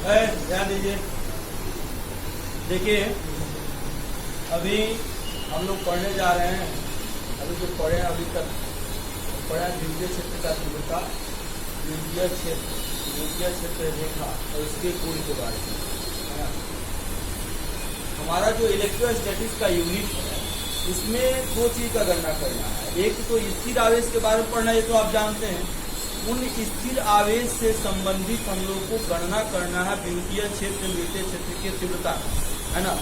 ध्यान दीजिए। देखिए अभी हम लोग पढ़ने जा रहे हैं, अभी जो पढ़े अभी तक पढ़ा द्वितीय क्षेत्र का तीव्रता, द्वितीय क्षेत्र रेखा और इसके कोण के बारे में, है ना। हमारा जो इलेक्ट्रोस्टैटिक्स का यूनिट है इसमें दो चीज का गणना करना है। एक तो स्थिर आवेश के बारे में पढ़ना, ये तो आप जानते हैं। उन स्थिर आवेश से संबंधित हम लोग को गणना करना है द्वितीय क्षेत्र द्वितीय क्षेत्र की तीव्रता, है ना।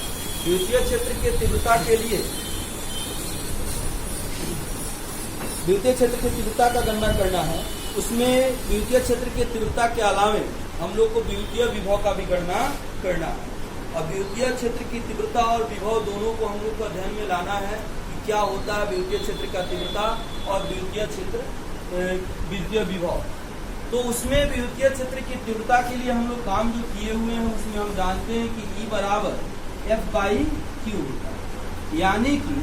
द्वितीय क्षेत्र की तीव्रता के लिए द्वितीय क्षेत्र की तीव्रता का गणना करना है। उसमें द्वितीय क्षेत्र की तीव्रता के अलावे हम लोग को द्वितीय विभव का भी गणना करना है। अब द्वितीय क्षेत्र की तीव्रता और विभव दोनों को हम लोग को ध्यान में लाना है कि क्या होता है द्वितीय क्षेत्र का तीव्रता और द्वितीय विभव। तो उसमें द्वितीय क्षेत्र की तीव्रता के लिए हम लोग काम जो किए हुए हैं उसमें हम जानते हैं कि E बराबर F/Q होता है, यानी कि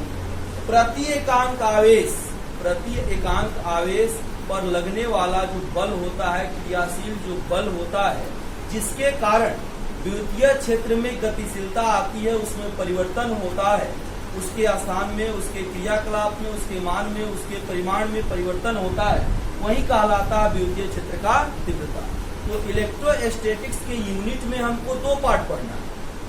प्रति एकांक आवेश पर लगने वाला जो बल होता है, क्रियाशील जो बल होता है, जिसके कारण द्वितीय क्षेत्र में गतिशीलता आती है, उसमें परिवर्तन होता है, उसके स्थान में, उसके क्रियाकलाप में, उसके मान में, उसके परिमाण में परिवर्तन होता है, वही कहलाता है द्वितीय क्षेत्र का तीव्रता। तो इलेक्ट्रोस्टैटिक्स के यूनिट में हमको दो पार्ट पढ़ना है,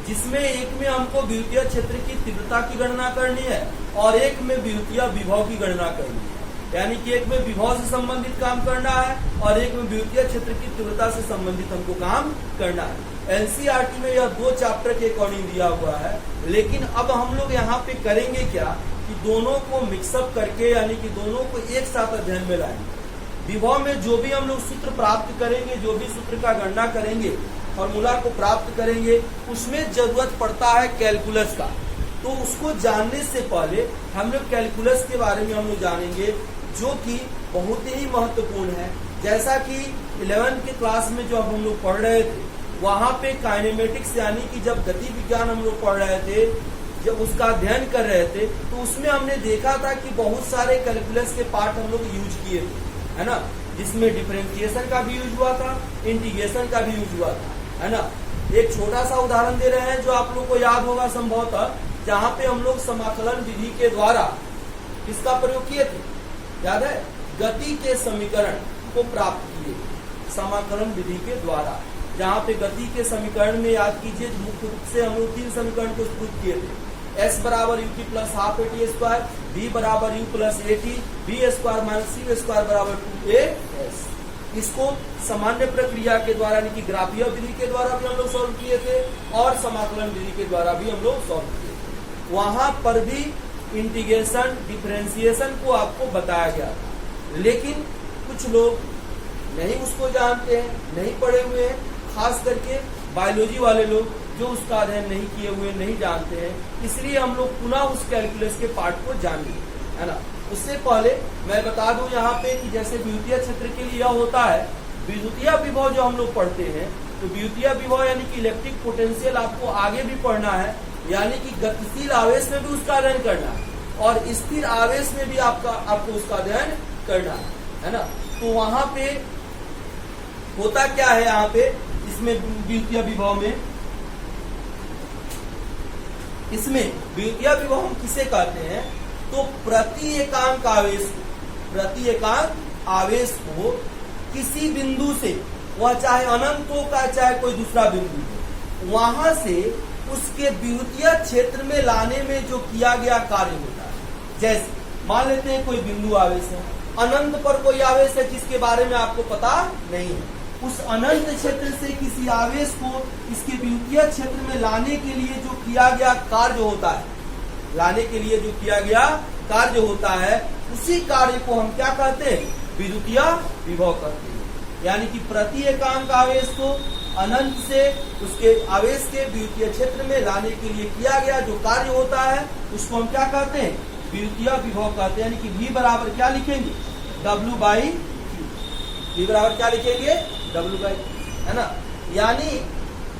जिसमें एक में हमको द्वितीय क्षेत्र की तीव्रता की गणना करनी है और एक में द्वितीय विभव की गणना करनी है। यानी कि एक में विभव से संबंधित काम करना है और एक में द्वितीय क्षेत्र की तीव्रता से संबंधित हमको काम करना है। एनसीईआरटी में यह दो चैप्टर के अकॉर्डिंग दिया हुआ है, लेकिन अब हम लोग यहाँ पे करेंगे क्या कि दोनों को मिक्सअप करके, यानी कि दोनों को एक साथ अध्ययन में लाएंगे। विभव में जो भी हम लोग सूत्र प्राप्त करेंगे, जो भी सूत्र का गणना करेंगे, फॉर्मूला को प्राप्त करेंगे, उसमें जरूरत पड़ता है कैलकुलस का। तो उसको जानने से पहले हम लोग कैलकुलस के बारे में हम लोग जानेंगे, जो कि बहुत ही महत्वपूर्ण है। जैसा कि 11th के क्लास में जो हम लोग पढ़ रहे थे, वहां पे काइनेमेटिक्स यानी कि जब गति विज्ञान हम लोग पढ़ रहे थे, जब उसका अध्ययन कर रहे थे, तो उसमें हमने देखा था कि बहुत सारे कैलकुलस के पार्ट हम लोग यूज किए थे, है ना। जिसमें डिफरेंशिएशन का भी यूज हुआ था, इंटीग्रेशन का भी यूज हुआ था, है ना। एक छोटा सा उदाहरण दे रहे हैं जो आप लोग को याद होगा संभवतः, जहाँ पे हम लोग समाकलन विधि के द्वारा किसका प्रयोग किए थे, याद है, गति के समीकरण को प्राप्त किए समाकलन विधि के द्वारा। जहाँ पे गति के समीकरण में याद कीजिए मुख्य रूप से हम लोग तीन समीकरण को प्रूव किए थे। S बराबर ut plus half AT square, B बराबर u plus AT, B square minus C square बराबर 2AS। इसको सामान्य प्रक्रिया के द्वारा यानी कि ग्राफीय विधि के द्वारा भी हम लोग सॉल्व किए थे और समाकलन विधि के द्वारा भी हम लोग सॉल्व किए थे। वहां पर भी इंटीग्रेशन डिफरेंशिएशन को आपको बताया गया था, लेकिन कुछ लोग नहीं उसको जानते हैं, नहीं पढ़े हुए हैं, खास करके बायोलॉजी वाले लोग जो उसका अध्ययन नहीं किए हुए, नहीं जानते हैं। इसलिए हम लोग पुनः उस कैलकुलस के पार्ट को जानेंगे, है ना। उससे पहले मैं बता दूं यहाँ पे कि जैसे द्वितीय क्षेत्र के लिए यह होता है विद्युतीय विभव जो हम लोग पढ़ते हैं, तो विद्युतीय विभव यानी कि इलेक्ट्रिक पोटेंशियल आपको आगे भी पढ़ना है, यानी कि गतिशील आवेश में भी उसका अध्ययन करना है और स्थिर आवेश में भी आपको उसका अध्ययन करना है ना। तो वहां पे होता क्या है, यहाँ पे इसमें द्वितीय विभव में, इसमें द्वितीय विभव हम किसे कहते हैं, तो प्रति एकांक आवेश को किसी बिंदु से, वह चाहे अनंत हो का चाहे कोई दूसरा बिंदु हो, वहां से उसके द्वितीय क्षेत्र में लाने में जो किया गया कार्य होता है। जैसे मान लेते हैं कोई बिंदु आवेश है, अनंत पर कोई आवेश है जिसके बारे में आपको पता नहीं है, उस अनंत क्षेत्र से किसी आवेश को इसके द्वितीय क्षेत्र में लाने के लिए जो किया गया कार्य होता है, उसी कार्य को हम क्या कहते हैं, विद्युतीय विभव कहते हैं। यानी कि प्रति एकांक आवेश को अनंत से उसके आवेश के द्वितीय क्षेत्र में लाने के लिए किया गया जो कार्य होता है, उसको हम क्या कहते हैं, विद्युतीय विभव कहते हैं। यानी कि V बराबर क्या लिखेंगे, W/Q। V बराबर क्या लिखेंगे, W/Q, है ना। यानी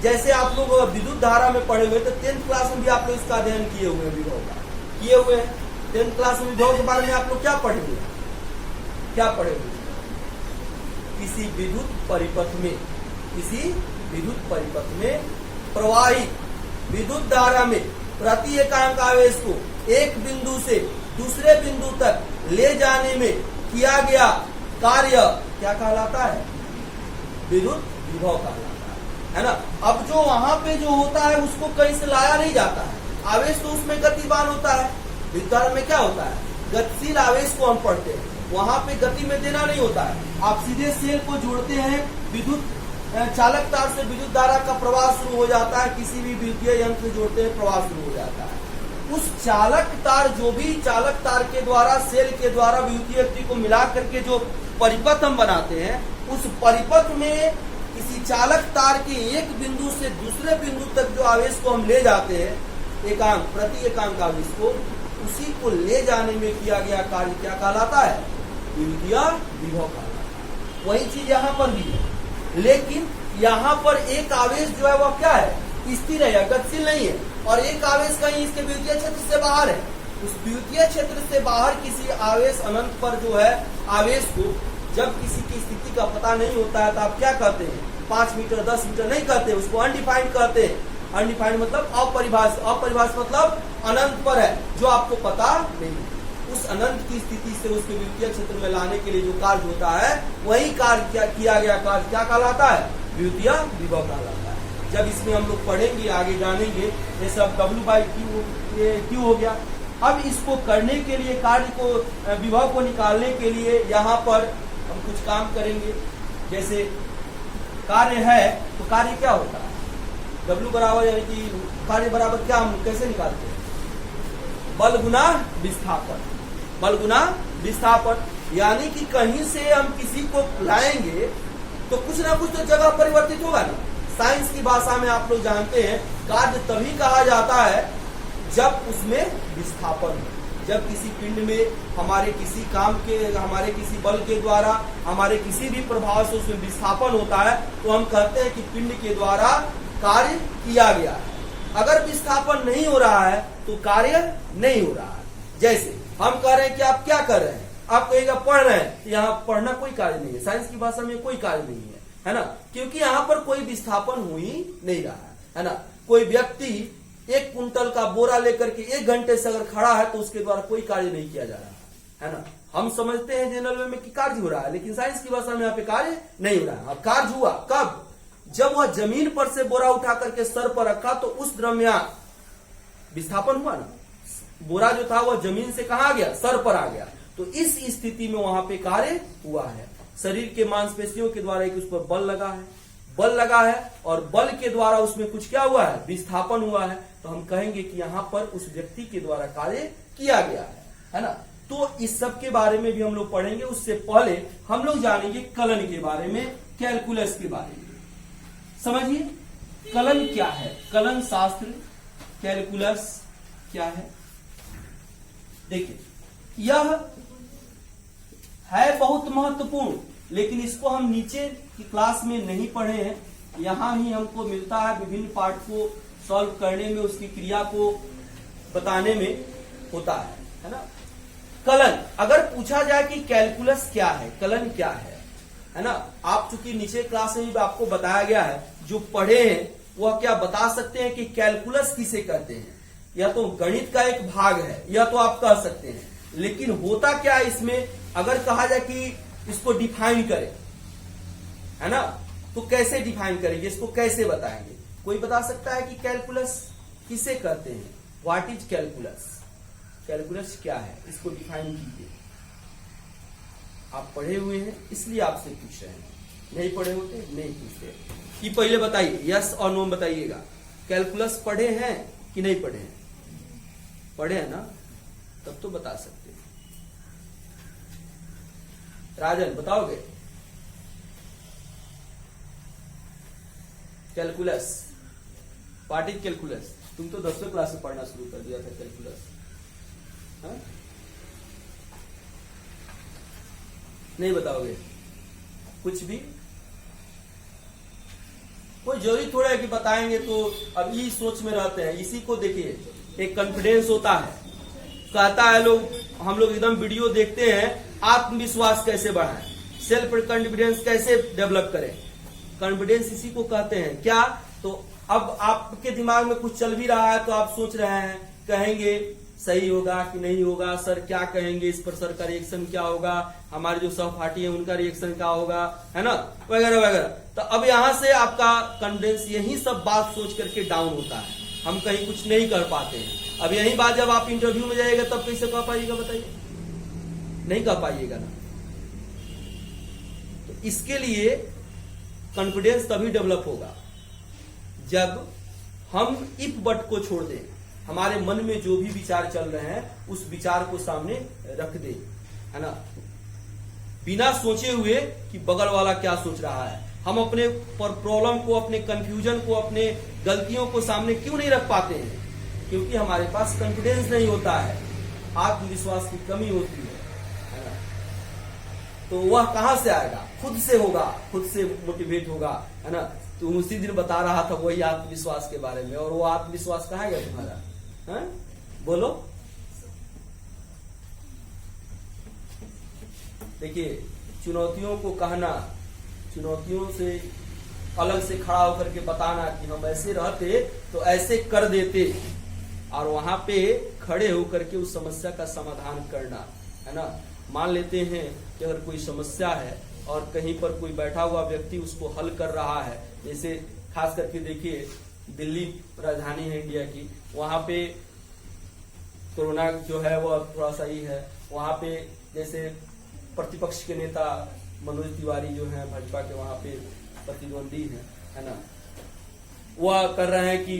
जैसे आप लोग विद्युत धारा में पढ़े हुए, तो 10th क्लास में भी आप लोग इसका अध्ययन किए हुए हैं, विभव का किए हुए हैं। 10th क्लास में विभव के बारे में आप लोग क्या पढ़े हुए, किसी विद्युत परिपथ में, किसी विद्युत परिपथ में प्रवाहित विद्युत धारा में प्रति एकांक आवेश को एक बिंदु से दूसरे बिंदु तक ले जाने में किया गया कार्य क्या कहलाता है? विद्युत विभव कहलाता है ना। अब जो वहां पे जो होता है उसको कहीं से लाया नहीं जाता है, आवेश तो उसमें गतिमान होता है। विद्युत धारा में क्या होता है? गतिशील आवेश को हम पढ़ते हैं, वहां पे गति में देना नहीं होता है। आप सीधे सेल को जोड़ते हैं, विद्युत चालक तार से विद्युत धारा का प्रवाह शुरू हो जाता है, किसी भी विद्युतीय यंत्र से जोड़ते हैं प्रवाह शुरू हो जाता है। उस चालक तार, जो भी चालक तार के द्वारा सेल के द्वारा विद्युतीय शक्ति को मिला करके जो परिपथ हम बनाते हैं, उस परिपथ में किसी चालक तार के एक बिंदु से दूसरे बिंदु तक जो आवेश को हम ले जाते हैं, एकांक प्रति एकांक आवेश को, उसी को ले जाने में किया गया कार्य क्या कहलाता है? विद्युतीय विभव कहलाता है। वही चीज यहाँ पर भी है, लेकिन यहाँ पर एक आवेश जो है वह क्या है? स्थिर है या गतिशील नहीं है, और एक आवेश कहीं इसके विद्युतीय क्षेत्र से बाहर है। उस विद्युतीय क्षेत्र से बाहर किसी आवेश अनंत पर जो है आवेश को जब किसी की स्थिति का पता नहीं होता है तो आप क्या कहते हैं? 5 मीटर 10 मीटर नहीं कहते, उसको अनडिफाइंड कहते हैं। अनडिफाइंड मतलब अपरिभाषित, अपरिभाषित मतलब अनंत पर है, जो आपको पता नहीं। उस अनंत की स्थिति से उसके विद्युतीय क्षेत्र में लाने के लिए जो कार्य होता है, वही कार्य क्या किया गया कार्य क्या कहलाता है? विद्युतीय विभव कहलाता है। जब इसमें हम लोग पढ़ेंगे, आगे जानेंगे, ये सब W/Q हो गया। अब इसको करने के लिए, कार्य को विभव को निकालने के लिए यहाँ पर हम कुछ काम करेंगे। जैसे कार्य है तो कार्य क्या होता है? W बराबर, यानी कि कार्य बराबर क्या, हम कैसे निकालते हैं? बल गुना विस्थापन। बल गुना विस्थापन, यानी कि कहीं से हम किसी को लाएंगे तो कुछ ना कुछ तो जगह परिवर्तित होगा ना। साइंस की भाषा में आप लोग जानते हैं, कार्य तभी कहा जाता है जब उसमें विस्थापन हो। जब किसी पिंड में हमारे किसी काम के, हमारे किसी बल के द्वारा, हमारे किसी भी प्रभाव से उसमें विस्थापन होता है, तो हम कहते हैं कि पिंड के द्वारा कार्य किया गया है। अगर विस्थापन नहीं हो रहा है तो कार्य नहीं हो रहा है। जैसे हम कह रहे हैं कि आप क्या कर रहे हैं, आप कहेगा पढ़ रहे हैं, यहाँ पढ़ना कोई कार्य नहीं है। साइंस की भाषा में कोई कार्य नहीं है ना, क्योंकि यहाँ पर कोई विस्थापन हो ही नहीं रहा है ना। कोई व्यक्ति 1 कुंटल का बोरा लेकर के 1 घंटे से अगर खड़ा है तो उसके द्वारा कोई कार्य नहीं किया जा रहा है ना। हम समझते हैं जनरल वे में कि कार्य हो रहा है, लेकिन साइंस की भाषा में यहाँ पे कार्य नहीं हो रहा है। अब कार्य हुआ कब? जब वह जमीन पर से बोरा उठा करके सर पर रखा तो उस दरमियान विस्थापन हुआ ना। बोरा जो था वह जमीन से कहा गया? सर पर आ गया। तो इस स्थिति में वहां पे कार्य हुआ है। शरीर के मांसपेशियों के द्वारा एक उस पर बल लगा है, बल लगा है, और बल के द्वारा उसमें कुछ क्या हुआ है? विस्थापन हुआ है। तो हम कहेंगे कि यहाँ पर उस व्यक्ति के द्वारा कार्य किया गया है ना। तो इस सब के बारे में भी हम लोग पढ़ेंगे। उससे पहले हम लोग जानेंगे कलन के बारे में, कैलकुलस के बारे में। समझिए कलन क्या है, कलन शास्त्र, कैलकुलस क्या है। देखिए, यह है बहुत महत्वपूर्ण, लेकिन इसको हम नीचे की क्लास में नहीं पढ़े हैं। यहां ही हमको मिलता है, विभिन्न पार्ट को सॉल्व करने में, उसकी क्रिया को बताने में होता है ना। कलन, अगर पूछा जाए कि कैलकुलस क्या है, कलन क्या है ना। आप चूंकि नीचे क्लास में भी आपको बताया गया है, जो पढ़े हैं वह क्या बता सकते हैं कि कैलकुलस किसे कहते हैं। या तो गणित का एक भाग है, या तो आप कह सकते हैं, लेकिन होता क्या है इसमें, अगर कहा जाए कि इसको डिफाइन करें, है ना, तो कैसे डिफाइन करेंगे, इसको कैसे बताएंगे? कोई बता सकता है कि कैलकुलस किसे कहते हैं? What is calculus? कैलकुलस क्या है, इसको डिफाइन कीजिए। आप पढ़े हुए हैं इसलिए आपसे पूछ रहे हैं, नहीं पढ़े होते नहीं पूछते। कि पहले बताइए, यस और नो बताइएगा, कैलकुलस पढ़े हैं कि नहीं पढ़े हैं? पढ़े हैं ना, तब तो बता सकते हैं। राजन बताओगे कैलकुलस? What is calculus? तुम तो 10वीं क्लास से पढ़ना शुरू कर दिया था कैलकुलस, हाँ? नहीं बताओगे कुछ भी? कोई जरूरी थोड़ा है कि बताएंगे, तो अब ये सोच में रहते हैं। इसी को देखिए, एक कॉन्फिडेंस होता है, कहता है लोग, हम लोग एकदम वीडियो देखते हैं, आत्मविश्वास कैसे बढ़ाएं, सेल्फ कॉन्फिडेंस कैसे डेवलप करें, कॉन्फिडेंस इसी को कहते हैं। क्या? तो अब आपके दिमाग में कुछ चल भी रहा है तो आप सोच रहे हैं, कहेंगे सही होगा कि नहीं होगा, सर क्या कहेंगे इस पर, सर का रिएक्शन क्या होगा, हमारे जो सहपाठी है उनका रिएक्शन क्या होगा, है ना, वगैरह वगैरह। तो अब यहां से आपका कॉन्फिडेंस यही सब बात सोच करके डाउन होता है, हम कहीं कुछ नहीं कर पाते हैं। अब यही बात जब आप इंटरव्यू में जाइएगा तब कैसे कह पाइएगा, बताइए? नहीं कह पाइएगा ना। तो इसके लिए कॉन्फिडेंस तभी डेवलप होगा जब हम इफ बट को छोड़ दें, हमारे मन में जो भी विचार चल रहे हैं उस विचार को सामने रख दें, है ना, बिना सोचे हुए कि बगल वाला क्या सोच रहा है। हम अपने प्रॉब्लम को, अपने कंफ्यूजन को, अपने गलतियों को सामने क्यों नहीं रख पाते हैं? क्योंकि हमारे पास कॉन्फिडेंस नहीं होता है, आत्मविश्वास की कमी होती है ना। तो वह कहां से आएगा? खुद से होगा, खुद से मोटिवेट होगा, है ना। तो उसी दिन बता रहा था वही आत्मविश्वास के बारे में, और वो आत्मविश्वास कहाँ गया तुम्हारा? है? बोलो। देखिए, चुनौतियों को कहना, चुनौतियों से अलग से खड़ा होकर के बताना कि हम ऐसे रहते तो ऐसे कर देते, और वहां पे खड़े होकर के उस समस्या का समाधान करना, है ना। मान लेते हैं कि अगर कोई समस्या है और कहीं पर कोई बैठा हुआ व्यक्ति उसको हल कर रहा है, जैसे खास करके देखिए दिल्ली राजधानी है इंडिया की, वहां पे कोरोना जो है वो थोड़ा सा ही है। वहां पे जैसे प्रतिपक्ष के नेता मनोज तिवारी जो है भाजपा के, वहां पे प्रतिद्वंदी है ना, वह कर रहे हैं कि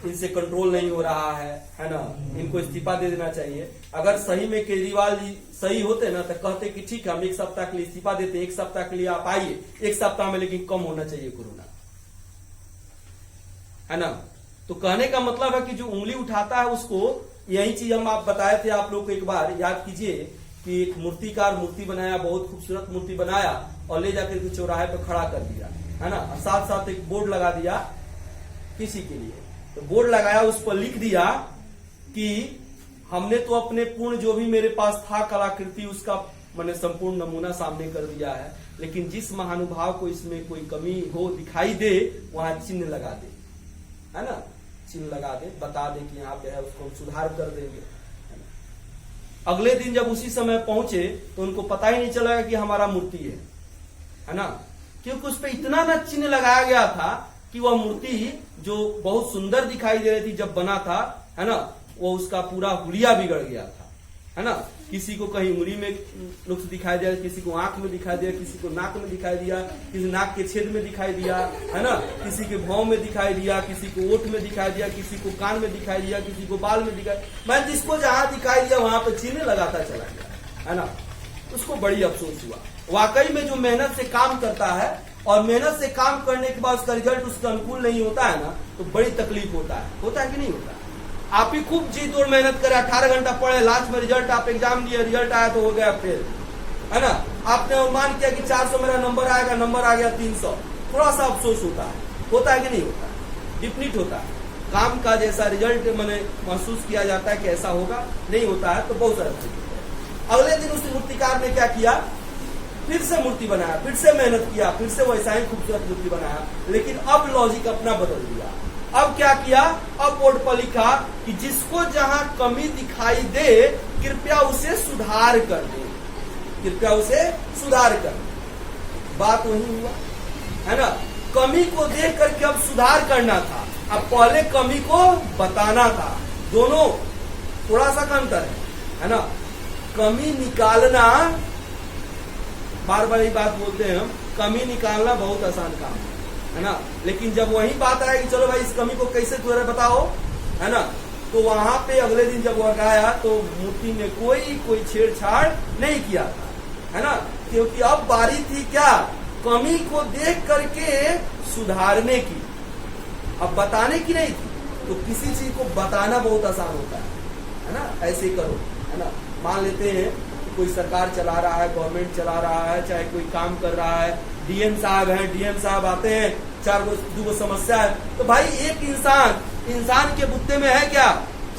इनसे कंट्रोल नहीं हो रहा है ना, इनको इस्तीफा दे देना चाहिए। अगर सही में केजरीवाल जी सही होते ना तो कहते कि ठीक है हम एक सप्ताह के लिए इस्तीफा देते, एक सप्ताह के लिए आप आइए, एक सप्ताह में लेकिन कम होना चाहिए कोरोना, है ना। तो कहने का मतलब है कि जो उंगली उठाता है उसको, यही चीज हम आप बताए थे आप लोग को, एक बार याद कीजिए कि एक मूर्तिकार मूर्ति बनाया, बहुत खूबसूरत मूर्ति बनाया और ले जाकर के चौराहे पर खड़ा कर दिया, है ना, और साथ साथ एक बोर्ड लगा दिया किसी के लिए। तो बोर्ड लगाया, उस पर लिख दिया कि हमने तो अपने पूर्ण जो भी मेरे पास था कलाकृति उसका मैंने संपूर्ण नमूना सामने कर दिया है, लेकिन जिस महानुभाव को इसमें कोई कमी हो दिखाई दे वहां चिन्ह लगा दे, है ना, चिन्ह लगा दे, बता दे कि यहाँ पे है, उसको हम सुधार कर देंगे, है ना। अगले दिन जब उसी समय पहुंचे तो उनको पता ही नहीं चला कि हमारा मूर्ति है ना, क्योंकि उस पर इतना न चिन्ह लगाया गया था कि वह मूर्ति जो बहुत सुंदर दिखाई दे रही थी जब बना था, है ना, वो उसका पूरा हुलिया बिगड़ गया था, है ना। किसी को कहीं उंगली में नुक्स दिखाई दिया, किसी को आंख में दिखाई दिया, किसी को नाक में दिखाई दिया, किसी नाक के छेद में दिखाई दिया, है ना, किसी के भाव में दिखाई दिया, किसी को ओठ में दिखाई दिया, किसी को कान में दिखाई दिया, किसी को बाल में दिखाई, मैं जिसको जहां दिखाई दिया वहां पर चिन्ह लगाता चला गया, है ना। उसको बड़ी अफसोस हुआ। वाकई में जो मेहनत से काम करता है और मेहनत से काम करने के बाद उसका रिजल्ट उसका अनुकूल नहीं होता है ना, तो बड़ी तकलीफ होता है कि नहीं होता? आप ही खूब जी तोड़ मेहनत करे, 18 घंटा पढ़े, लास्ट में रिजल्ट आप एग्जाम दिए, रिजल्ट आया तो हो गया फेल, है ना। आपने अनुमान किया कि 400 मेरा नंबर आएगा, नंबर आ गया 300, थोड़ा सा अफसोस होता है कि नहीं होता? डिफिनिट होता है। काम का जैसा रिजल्ट मैंने महसूस किया जाता है कि ऐसा होगा, नहीं होता है तो बहुत सारा। अगले दिन उस मूर्तिकार ने क्या किया, फिर से मूर्ति बनाया, फिर से मेहनत किया, फिर से वैसा ही खूबसूरत मूर्ति बनाया, लेकिन अब लॉजिक अपना बदल दिया। अब क्या किया, अब बोर्ड पर लिखा कि जिसको जहां कमी दिखाई दे कृपया उसे सुधार कर दे, कृपया उसे सुधार कर दे। बात वही हुआ, है ना। कमी को देख करके अब सुधार करना था, अब पहले कमी को बताना था। दोनों थोड़ा सा अंतर है ना। कमी निकालना, बार बार ये बात बोलते हैं हम, कमी निकालना बहुत आसान काम है ना, लेकिन जब वही बात आया कि चलो भाई इस कमी को कैसे तुझे बताओ, है ना, तो वहां पे अगले दिन जब वह गाया तो मूर्ति ने कोई छेड़छाड़ नहीं किया था, है ना, क्योंकि अब बारी थी क्या, कमी को देख करके सुधारने की, अब बताने की नहीं थी। तो किसी चीज को बताना बहुत आसान होता है ना, ऐसे करो, है ना। मान लेते हैं कोई सरकार चला रहा है, गवर्नमेंट चला रहा है, चाहे कोई काम कर रहा है, डीएम साहब हैं, डीएम साहब आते हैं, 4 समस्या है, तो भाई एक इंसान के बुत्ते में है क्या,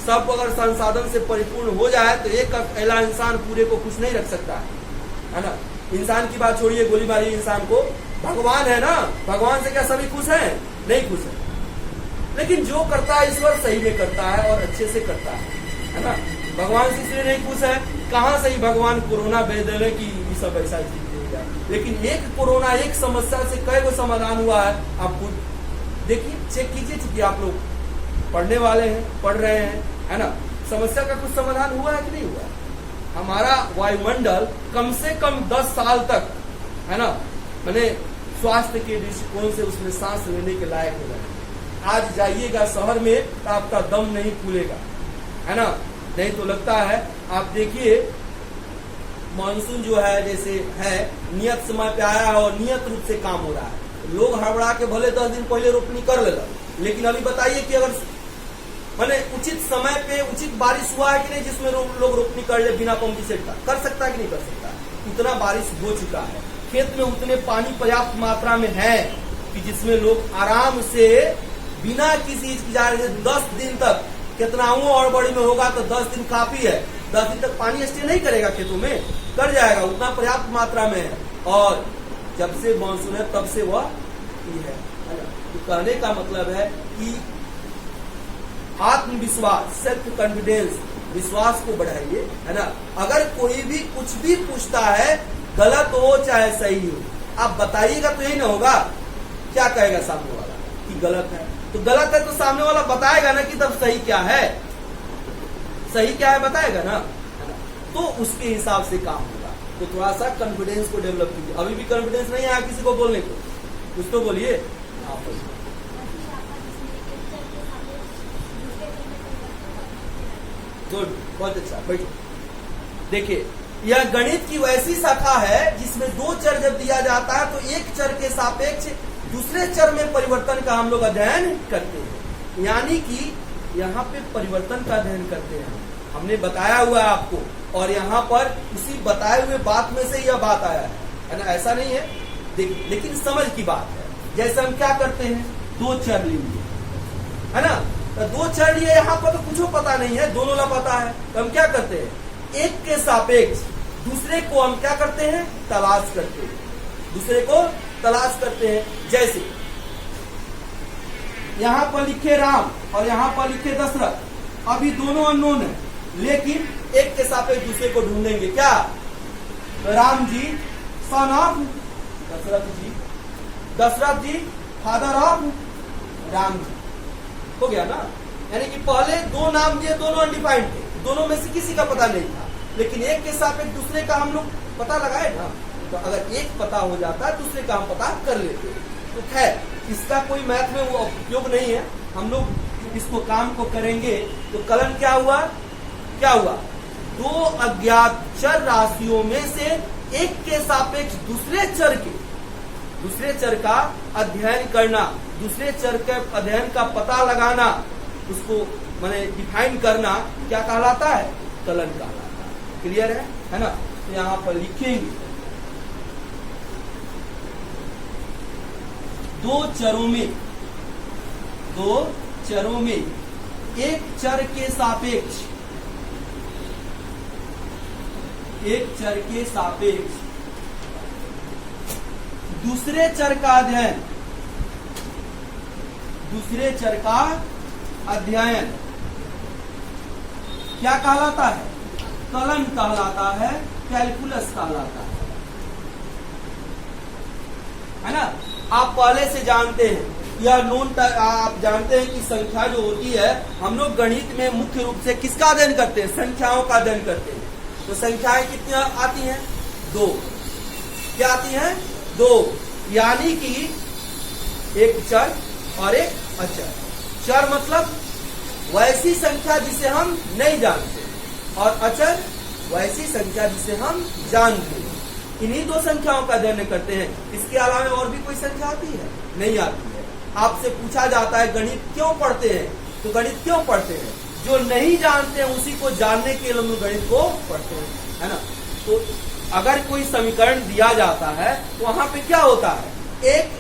सब अगर संसाधन से परिपूर्ण हो जाए तो एक अकेला इंसान पूरे को खुश नहीं रख सकता है ना। इंसान की बात छोड़िए, गोली मारी इंसान को, भगवान है ना, भगवान से क्या सभी खुश हैं? नहीं खुश है। लेकिन जो करता है ईश्वर सही में करता है और अच्छे से करता है ना। भगवान से इसलिए नहीं खुश है, कहां से ही भगवान कोरोना भेज दे रहे कि ये सब ऐसा चीज जाए। लेकिन एक कोरोना, एक समस्या से कई गो समाधान हुआ है। आप खुद देखिए, चेक कीजिए, चूंकि आप लोग पढ़ने वाले हैं, पढ़ रहे हैं, है ना। समस्या का कुछ समाधान हुआ है कि नहीं हुआ है? हमारा वायुमंडल कम से कम 10 साल तक, है ना, मैंने स्वास्थ्य के दृष्टिकोण से उसमें सांस लेने के लायक हो रहा है। आज जाइएगा शहर में तो आपका दम नहीं फूलेगा, है ना। नहीं तो लगता है, आप देखिए मानसून जो है जैसे है, नियत समय पे आया है और नियत रूप से काम हो रहा है। लोग हड़बड़ा के भले 10 दिन पहले रोपनी कर लेगा, लेकिन अभी बताइए कि अगर मैंने उचित समय पे उचित बारिश हुआ है कि नहीं, जिसमें लोग रोपनी कर ले बिना पंप सेट का? कर सकता है कि नहीं कर सकता? उतना बारिश हो चुका है, खेत में उतने पानी पर्याप्त मात्रा में है कि जिसमें लोग आराम से बिना किसी चीज की जा रहे 10 दिन तक, कितनाओं और बड़ी में होगा तो 10 दिन काफी है। 10 दिन तक पानी स्टे नहीं करेगा खेतों में, कर जाएगा, उतना पर्याप्त मात्रा में है। और जब से मानसून है तब से वह है। तो कहने का मतलब है कि आत्मविश्वास, सेल्फ कॉन्फिडेंस, विश्वास को बढ़ाइए, है ना। अगर कोई भी कुछ भी पूछता है, गलत हो चाहे सही हो, आप बताइएगा तो यही ना होगा। क्या कहेगा सामने वाला कि गलत है? तो गलत है तो सामने वाला बताएगा ना कि तब सही क्या है, सही क्या है बताएगा ना, है ना। तो उसके हिसाब से काम होगा। तो थोड़ा सा कॉन्फिडेंस को डेवलप कीजिए। अभी भी कॉन्फिडेंस नहीं आया किसी को बोलने को, कुछ तो बोलिए आप। गुड, बहुत अच्छा, बैठो। देखिए, यह गणित की वैसी शाखा है जिसमें 2 चर जब दिया जाता है तो एक चर के सापेक्ष दूसरे चर में परिवर्तन का हम लोग अध्ययन करते हैं। यानी कि यहाँ पे परिवर्तन का अध्ययन करते हैं। हमने बताया हुआ है आपको, और यहाँ पर उसी बताए हुए बात में से यह बात आया है ना। ऐसा नहीं है, देखिए, लेकिन समझ की बात है। जैसे हम क्या करते हैं, 2 चर लिए, है ना। तो 2 चर लिए, यहाँ पर तो कुछ पता नहीं है, दोनों ला पता है। तो हम क्या करते हैं, एक के सापेक्ष दूसरे को हम क्या करते हैं, तलाश करते हैं, दूसरे को तलाश करते हैं। जैसे यहाँ पर लिखे राम और यहाँ पर लिखे दशरथ, अभी दोनों अननोन है, लेकिन एक के सापेक्ष दूसरे को ढूंढेंगे। क्या? Ram ji son of Dasharath ji, Dasharath ji father of Ram ji, हो गया ना। यानी कि पहले 2 नाम दिए, दोनों अनडिफाइंड थे, दोनों में से किसी का पता नहीं था, लेकिन एक के सापेक्ष दूसरे का हम लोग पता लगाए ना। तो अगर एक पता हो जाता है, दूसरे का हम पता कर लेते। तो खैर, इसका कोई मैथ में वो उपयोग नहीं है, हम लोग इसको काम को करेंगे। तो कलन क्या हुआ, क्या हुआ, 2 अज्ञात चर राशियों में से एक के सापेक्ष दूसरे चर का अध्ययन करना, दूसरे चर के अध्ययन का पता लगाना, उसको माने डिफाइन करना, क्या कहलाता है, कलन कहलाता है। क्लियर है ना। तो यहाँ पर लिखेंगे 2 चरों में एक चर के सापेक्ष दूसरे चर का अध्ययन क्या कहलाता है, कलन कहलाता है, कैलकुलस कहलाता है ना। आप पहले से जानते हैं, यह नोन, आप जानते हैं कि संख्या जो होती है, हम लोग गणित में मुख्य रूप से किसका अध्ययन करते हैं, संख्याओं का अध्ययन करते हैं। तो संख्याएं कितनी आती हैं, 2। क्या आती हैं, 2। यानी कि एक चर और एक अचर। चर मतलब वैसी संख्या जिसे हम नहीं जानते, और अचर वैसी संख्या जिसे हम जानते हैं। इन्हीं 2 संख्याओं का अध्ययन करते हैं। इसके अलावा और भी कोई संख्या आती है, नहीं आती है। आपसे पूछा जाता है गणित क्यों पढ़ते हैं, तो गणित क्यों पढ़ते हैं, जो नहीं जानते हैं उसी को जानने के लिए हम गणित को पढ़ते हैं, है ना। तो अगर कोई समीकरण दिया जाता है तो वहां पे क्या होता है, एक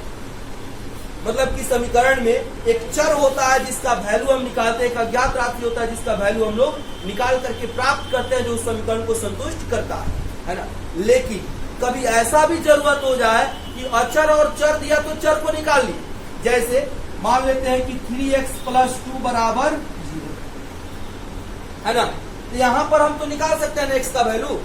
मतलब कि समीकरण में एक चर होता है जिसका वैल्यू हम निकालते हैं, एक अज्ञात राशि होता है जिसका वैल्यू हम लोग निकाल करके प्राप्त करते हैं, जो उस समीकरण को संतुष्ट करता है ना। लेकिन कभी ऐसा भी जरूरत हो जाए कि अचर और चर दिया तो चर को निकाल ली। जैसे मान लेते हैं कि 3x + 2 = 0, है ना। तो यहां पर हम तो निकाल सकते हैं x का वैल्यू,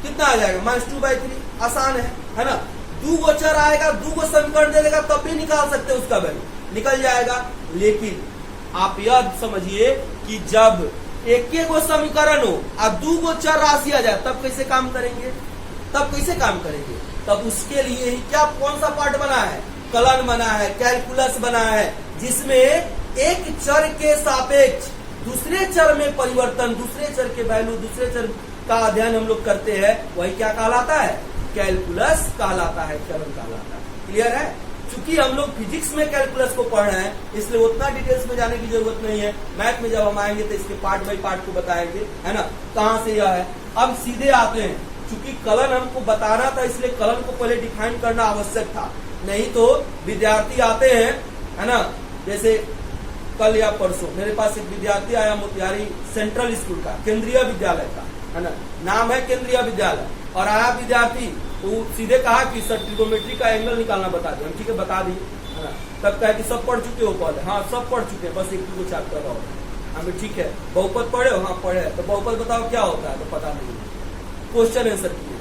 कितना आ जाएगा -2/3, आसान है ना। 2 गो चर आएगा, 2 गो समीकरण दे देगा, तब भी निकाल सकते हैं उसका वैल्यू, निकल जाएगा। लेकिन आप यह समझिए कि जब एक गो समीकरण हो और 2 गो चर राशि आ जाए, तब कैसे काम करेंगे? तब उसके लिए ही क्या, कौन सा पार्ट बना है? कलन बना है, कैलकुलस बना है, जिसमें एक चर के सापेक्ष दूसरे चर में परिवर्तन, दूसरे चर के वैल्यू, दूसरे चर का अध्ययन हम लोग करते हैं, वही क्या कहलाता है? कैलकुलस कहलाता है, कलन कहलाता है। क्लियर है? चूंकि हम लोग फिजिक्स में कैलकुलस को पढ़ रहे हैं, इसलिए उतना डिटेल्स में जाने की जरूरत नहीं है। मैथ में जब हम आएंगे तो इसके पार्ट बाई पार्ट को बताएंगे, है ना, कहां से यह है। अब सीधे आते हैं, चूंकि कलन हमको बताना था, इसलिए कलन को पहले डिफाइन करना आवश्यक था। नहीं तो विद्यार्थी आते हैं, है ना, जैसे कल या परसों मेरे पास एक विद्यार्थी आया मोतिहारी सेंट्रल स्कूल का, केंद्रीय विद्यालय का, है ना, नाम है केंद्रीय विद्यालय, और आया विद्यार्थी तो सीधे कहा कि सर ट्रिगोनोमेट्री का एंगल निकालना बता दें। हम ठीक है बता दिए, है ना। तब कहा कि सब पढ़ चुके हो पहले? हाँ सब पढ़ चुके हैं, बस 1-2 चैप्टर और। हमें ठीक है, बहुपद पढ़े हो? हाँ पढ़े। तो बहुपद बताओ क्या होता है? तो पता नहीं, क्वेश्चन आंसर किए।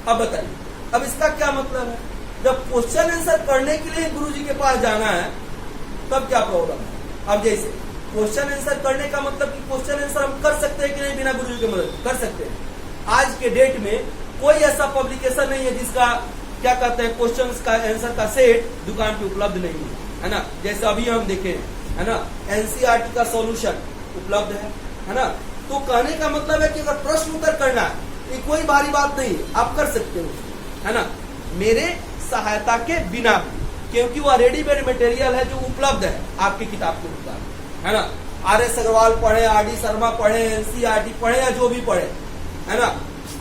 अब बताइए, अब इसका क्या मतलब है? जब क्वेश्चन आंसर करने के लिए गुरुजी के पास जाना है, तब क्या प्रॉब्लम है? अब जैसे क्वेश्चन आंसर करने का मतलब कि क्वेश्चन आंसर हम कर सकते हैं कि नहीं बिना गुरुजी की मदद? कर सकते हैं। आज के डेट में कोई ऐसा पब्लिकेशन नहीं है जिसका क्या कहते हैं क्वेश्चंस का आंसर का सेट दुकान पे उपलब्ध नहीं है ना। जैसे अभी हम देखें, है ना, एनसीईआरटी का सॉल्यूशन उपलब्ध है ना। तो कहने का मतलब है कि अगर प्रश्न उत्तर करना है, ये कोई भारी बात नहीं है, आप कर सकते हो, है ना, मेरे सहायता के बिना भी, क्योंकि वह रेडीमेड मटेरियल है जो उपलब्ध है आपकी किताब के मुताबिक, है ना। RS अग्रवाल पढ़े, RD शर्मा पढ़े, एनसीईआरटी पढ़े या जो भी पढ़े, है ना,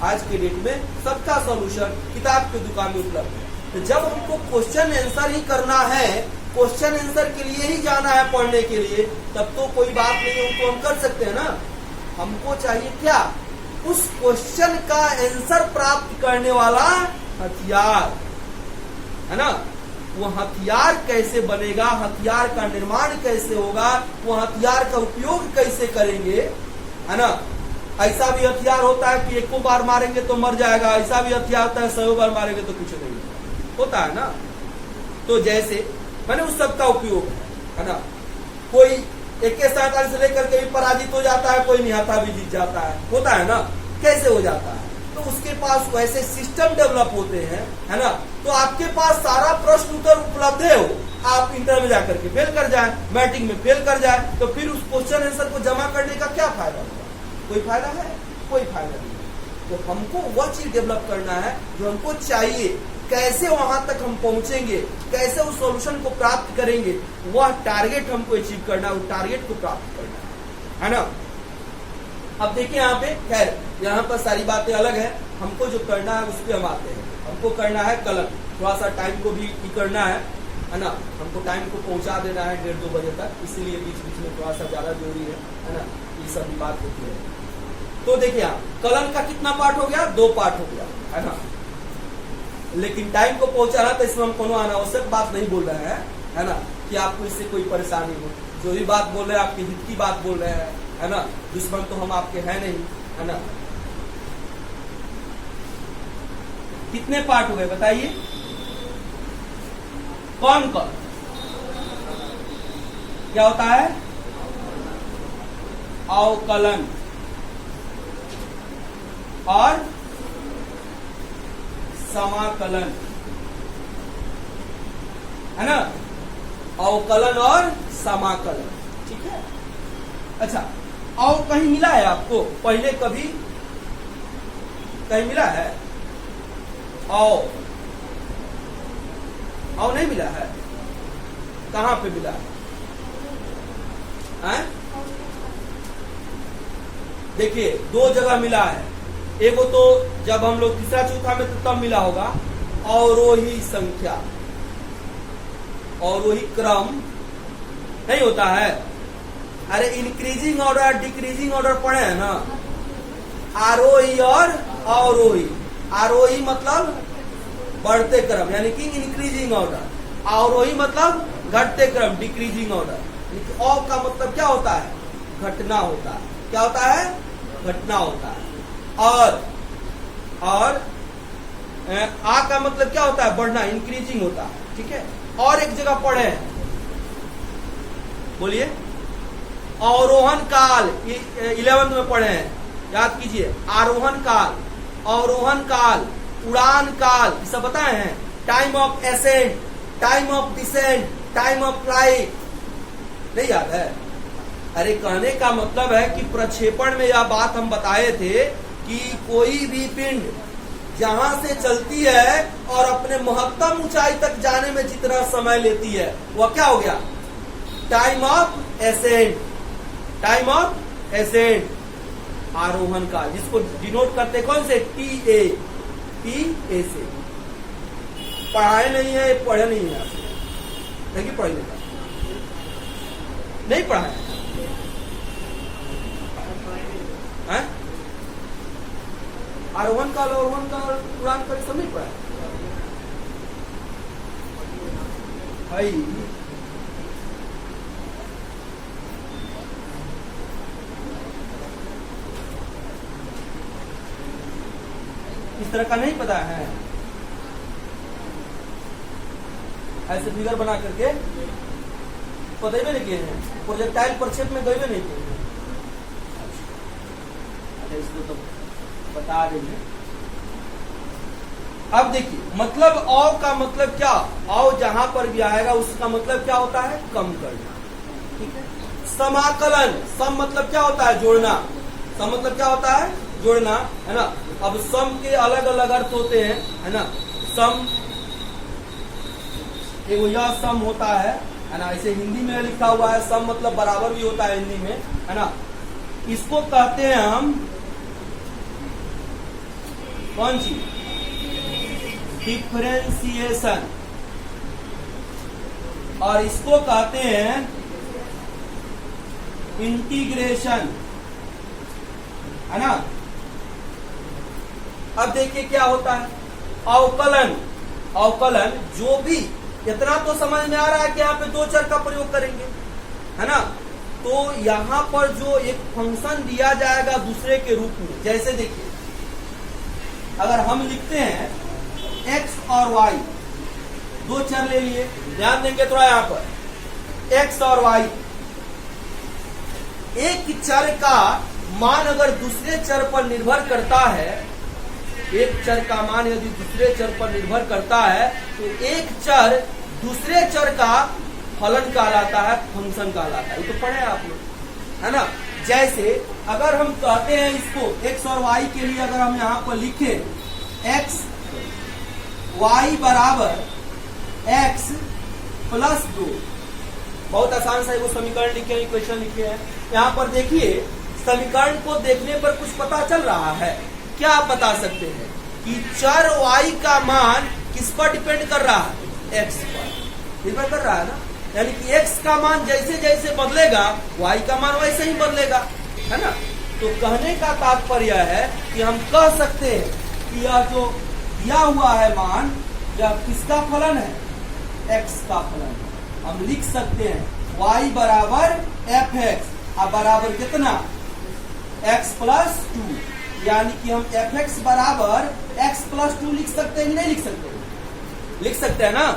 आज के डेट में सबका सॉल्यूशन किताब की दुकान में उपलब्ध है। तो जब हमको क्वेश्चन आंसर ही करना है, क्वेश्चन आंसर के लिए ही जाना है पढ़ने के लिए, तब तो कोई बात नहीं है, उनको हम कर सकते हैं ना। हमको चाहिए क्या? उस क्वेश्चन का आंसर प्राप्त करने वाला हथियार, है ना। वो हथियार कैसे बनेगा, हथियार का निर्माण कैसे होगा, वो हथियार का उपयोग कैसे करेंगे, है ना। ऐसा भी हथियार होता है कि 1 बार मारेंगे तो मर जाएगा, ऐसा भी हथियार होता है 100 बार मारेंगे तो कुछ नहीं होता है ना। तो जैसे मैंने उस सब का उपयोग है ना। कोई AK-47 से लेकर के भी पराजित हो जाता है, कोई निहत्था भी जीत जाता है, होता है ना। कैसे हो जाता है? तो उसके पास वैसे सिस्टम डेवलप होते हैं, है ना। तो आपके पास सारा प्रश्न उत्तर उपलब्ध है, आप इंटर में जाकर के फेल कर जाए, मैट्रिक में फेल कर जाए, तो फिर उस क्वेश्चन आंसर को जमा करने का क्या फायदा होगा? कोई फायदा है? कोई फायदा नहीं। तो हमको वह चीज डेवलप करना है जो हमको चाहिए। कैसे वहां तक हम पहुंचेंगे, कैसे उस सॉल्यूशन को प्राप्त करेंगे, वह टारगेट हमको अचीव करना है, उस टारगेट को प्राप्त करना है ना। अब देखिए यहाँ पे, खैर यहाँ पर सारी बातें अलग है, हमको जो करना है उस पर हम आते हैं। हमको करना है कलम, थोड़ा सा टाइम को भी करना है ना। हमको टाइम को पहुंचा देना है 1:30-2 बजे तक, इसीलिए बीच बीच में थोड़ा सा ज्यादा जरूरी है ना, ये सब भी बात होती है। तो देखिए यहाँ कलम का कितना पार्ट हो गया? 2 पार्ट हो गया, है ना। लेकिन टाइम को पहुंचाना, तो इसमें हम कोनो अनावश्यक बात नहीं बोल रहे हैं, है ना, कि आपको इससे कोई परेशानी हो। जो भी बात बोल रहे हैं आपके हित की बात बोल रहे हैं, है ना। दुश्मन तो हम आपके हैं नहीं, है ना। कितने पार्ट हो गए बताइए? कौन कौन? क्या होता है? अवकलन और समाकलन, है ना। अवकलन और समाकलन, ठीक है। अच्छा, अव कहीं मिला है आपको? पहले कभी कहीं मिला है? अव नहीं मिला है? कहां पे मिला है? देखिए 2 जगह मिला है। एगो तो जब हम लोग तीसरा चौथा में तो तब मिला होगा, अवरोही संख्या, अवरोही क्रम नहीं होता है। अरे इंक्रीजिंग ऑर्डर डिक्रीजिंग ऑर्डर पढ़े हैं ना, आरोही और अवरोही। आरोही मतलब बढ़ते क्रम यानी कि इंक्रीजिंग ऑर्डर, अवरोही मतलब घटते क्रम डिक्रीजिंग ऑर्डर। औ का मतलब क्या होता है? घटना होता है। क्या होता है? घटना होता है। और आ का मतलब क्या होता है? बढ़ना, इंक्रीजिंग होता है। ठीक है, और एक जगह पढ़े हैं, बोलिए, अवरोहन काल 11th में पढ़े हैं, याद कीजिए। आरोहण काल, अवरोहन काल, उड़ान काल, ये सब बताए हैं। Time of ascent, time of descent, time of flight, नहीं याद है? अरे कहने का मतलब है कि प्रक्षेपण में यह बात हम बताए थे कि कोई भी पिंड जहां से चलती है और अपने महत्तम ऊंचाई तक जाने में जितना समय लेती है वह क्या हो गया? Time of ascent, time of accent, आरोहण काल, जिसको डिनोट करते कौन से? टी ए से। पढ़ाए नहीं है, पढ़े नहीं है, नहीं पढ़ लेता, नहीं पढ़ा है, आरोहण काल, अवरोहण काल, उड़ान काल सब नहीं पढ़ा भाई। इस तरह का नहीं पता है? ऐसे फिगर बना करके पता ही नहीं किए हैं, प्रोजेक्टाइल प्रक्षेप में गए नहीं किए हैं। अच्छा, इसको तो बता देंगे। अब देखिए, मतलब औ का मतलब क्या? औ जहां पर भी आएगा उसका मतलब क्या होता है? कम करना। ठीक है, समाकलन, सम मतलब क्या होता है? जोड़ना। सम मतलब क्या होता है? जोड़ना, है ना। अब सम के अलग अलग अर्थ होते हैं, है ना। सम, एक यह सम होता है ना, इसे हिंदी में लिखा हुआ है सम मतलब बराबर भी होता है हिंदी में, है ना। इसको कहते हैं हम कौन सी? डिफरेंशिएशन, और इसको कहते हैं इंटीग्रेशन, है ना। अब देखिए क्या होता है? अवकलन, अवकलन जो भी, इतना तो समझ में आ रहा है कि यहाँ पे दो चर का प्रयोग करेंगे, है ना। तो यहां पर जो एक फंक्शन दिया जाएगा दूसरे के रूप में, जैसे देखिए अगर हम लिखते हैं x और y, दो चर ले लिए, ध्यान देंगे थोड़ा यहाँ पर x और y, एक चर का मान अगर दूसरे चर पर निर्भर करता है, एक चर का मान यदि दूसरे चर पर निर्भर करता है तो एक चर दूसरे चर का फलन कहलाता है, फंक्शन कहलाता है। ये तो पढ़े आप लोग, है ना। जैसे अगर हम कहते हैं इसको x और y के लिए अगर हम यहाँ पर लिखे x y बराबर x प्लस 2, बहुत आसान सा वो समीकरण लिखे, इक्वेशन लिखे हैं। यहाँ पर देखिए समीकरण को देखने पर कुछ पता चल रहा है। क्या आप बता सकते हैं कि चर y का मान किस पर डिपेंड कर रहा है? x पर डिपेंड कर रहा है ना। यानी कि x का मान जैसे जैसे बदलेगा y का मान वैसे ही बदलेगा, है ना। तो कहने का तात्पर्य है कि हम कह सकते हैं कि यह जो दिया हुआ है मान, यह किसका फलन है? x का फलन है। हम लिख सकते हैं y बराबर fx, अब बराबर कितना? x प्लस 2, यानी कि हम fx बराबर x प्लस 2 लिख सकते हैं कि नहीं लिख सकते? लिख सकते हैं ना।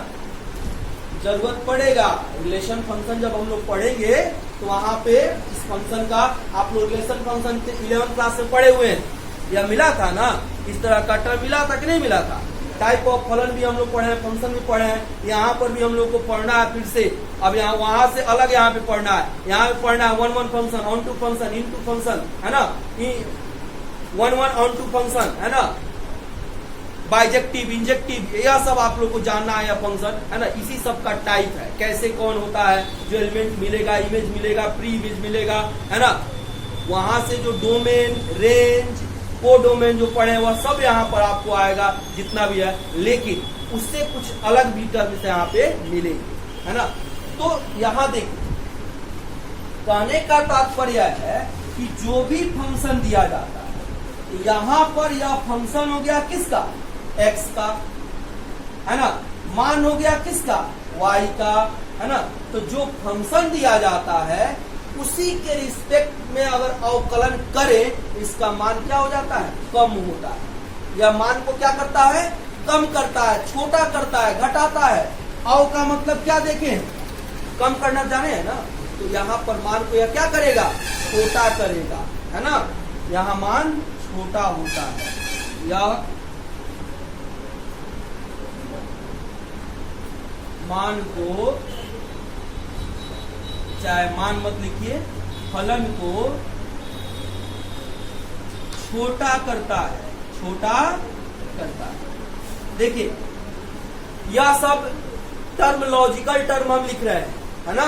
जरूरत पड़ेगा रिलेशन फंक्शन जब हम लोग पढ़ेंगे तो वहां पे इस फंक्शन का आप लोग रिलेशन फंक्शन 11th क्लास में पढ़े हुए हैं, यह मिला था ना, इस तरह का टर्म मिला था कि नहीं मिला था। टाइप ऑफ फलन भी हम लोग पढ़े हैं, फंक्शन भी पढ़े हैं, यहाँ पर भी हम लोग को पढ़ना है फिर से। अब यहाँ वहां से अलग यहाँ पे पढ़ना है, यहाँ पे पढ़ना है 1 function, onto function, into function, है ना, 1 ऑन टू फंक्शन, है ना, बाइजेक्टिव, इंजेक्टिव, यह सब आप लोग को जानना है, फंक्शन, है ना। इसी सब का टाइप है, कैसे कौन होता है, जो एलिमेंट मिलेगा, इमेज मिलेगा, प्री इमेज मिलेगा, है ना। वहां से जो डोमेन, रेंज, को डोमेन जो पढ़े वह सब यहाँ पर आपको आएगा जितना भी है, लेकिन उससे कुछ अलग भी टर्म से यहाँ पे मिलेंगे, है ना। तो यहाँ देखिए कहने का तात्पर्य है कि जो भी फंक्शन दिया जाता है, यहाँ पर यह फंक्शन हो गया किसका? x का, है ना, मान हो गया किसका, y का, है ना। तो जो फंक्शन दिया जाता है उसी के रिस्पेक्ट में अगर अवकलन करे, इसका मान क्या हो जाता है, कम होता है। यह मान को क्या करता है, कम करता है, छोटा करता है, घटाता है। अव का मतलब क्या देखें, कम करना जाने है ना, तो यहाँ पर मान को यह क्या करेगा, छोटा करेगा, है ना। यहाँ मान छोटा होता है, यह मान को, चाहे मान मत लिखिए, फलन को छोटा करता है, छोटा करता है। देखिए यह सब टर्म, लॉजिकल टर्म हम लिख रहे हैं, है ना।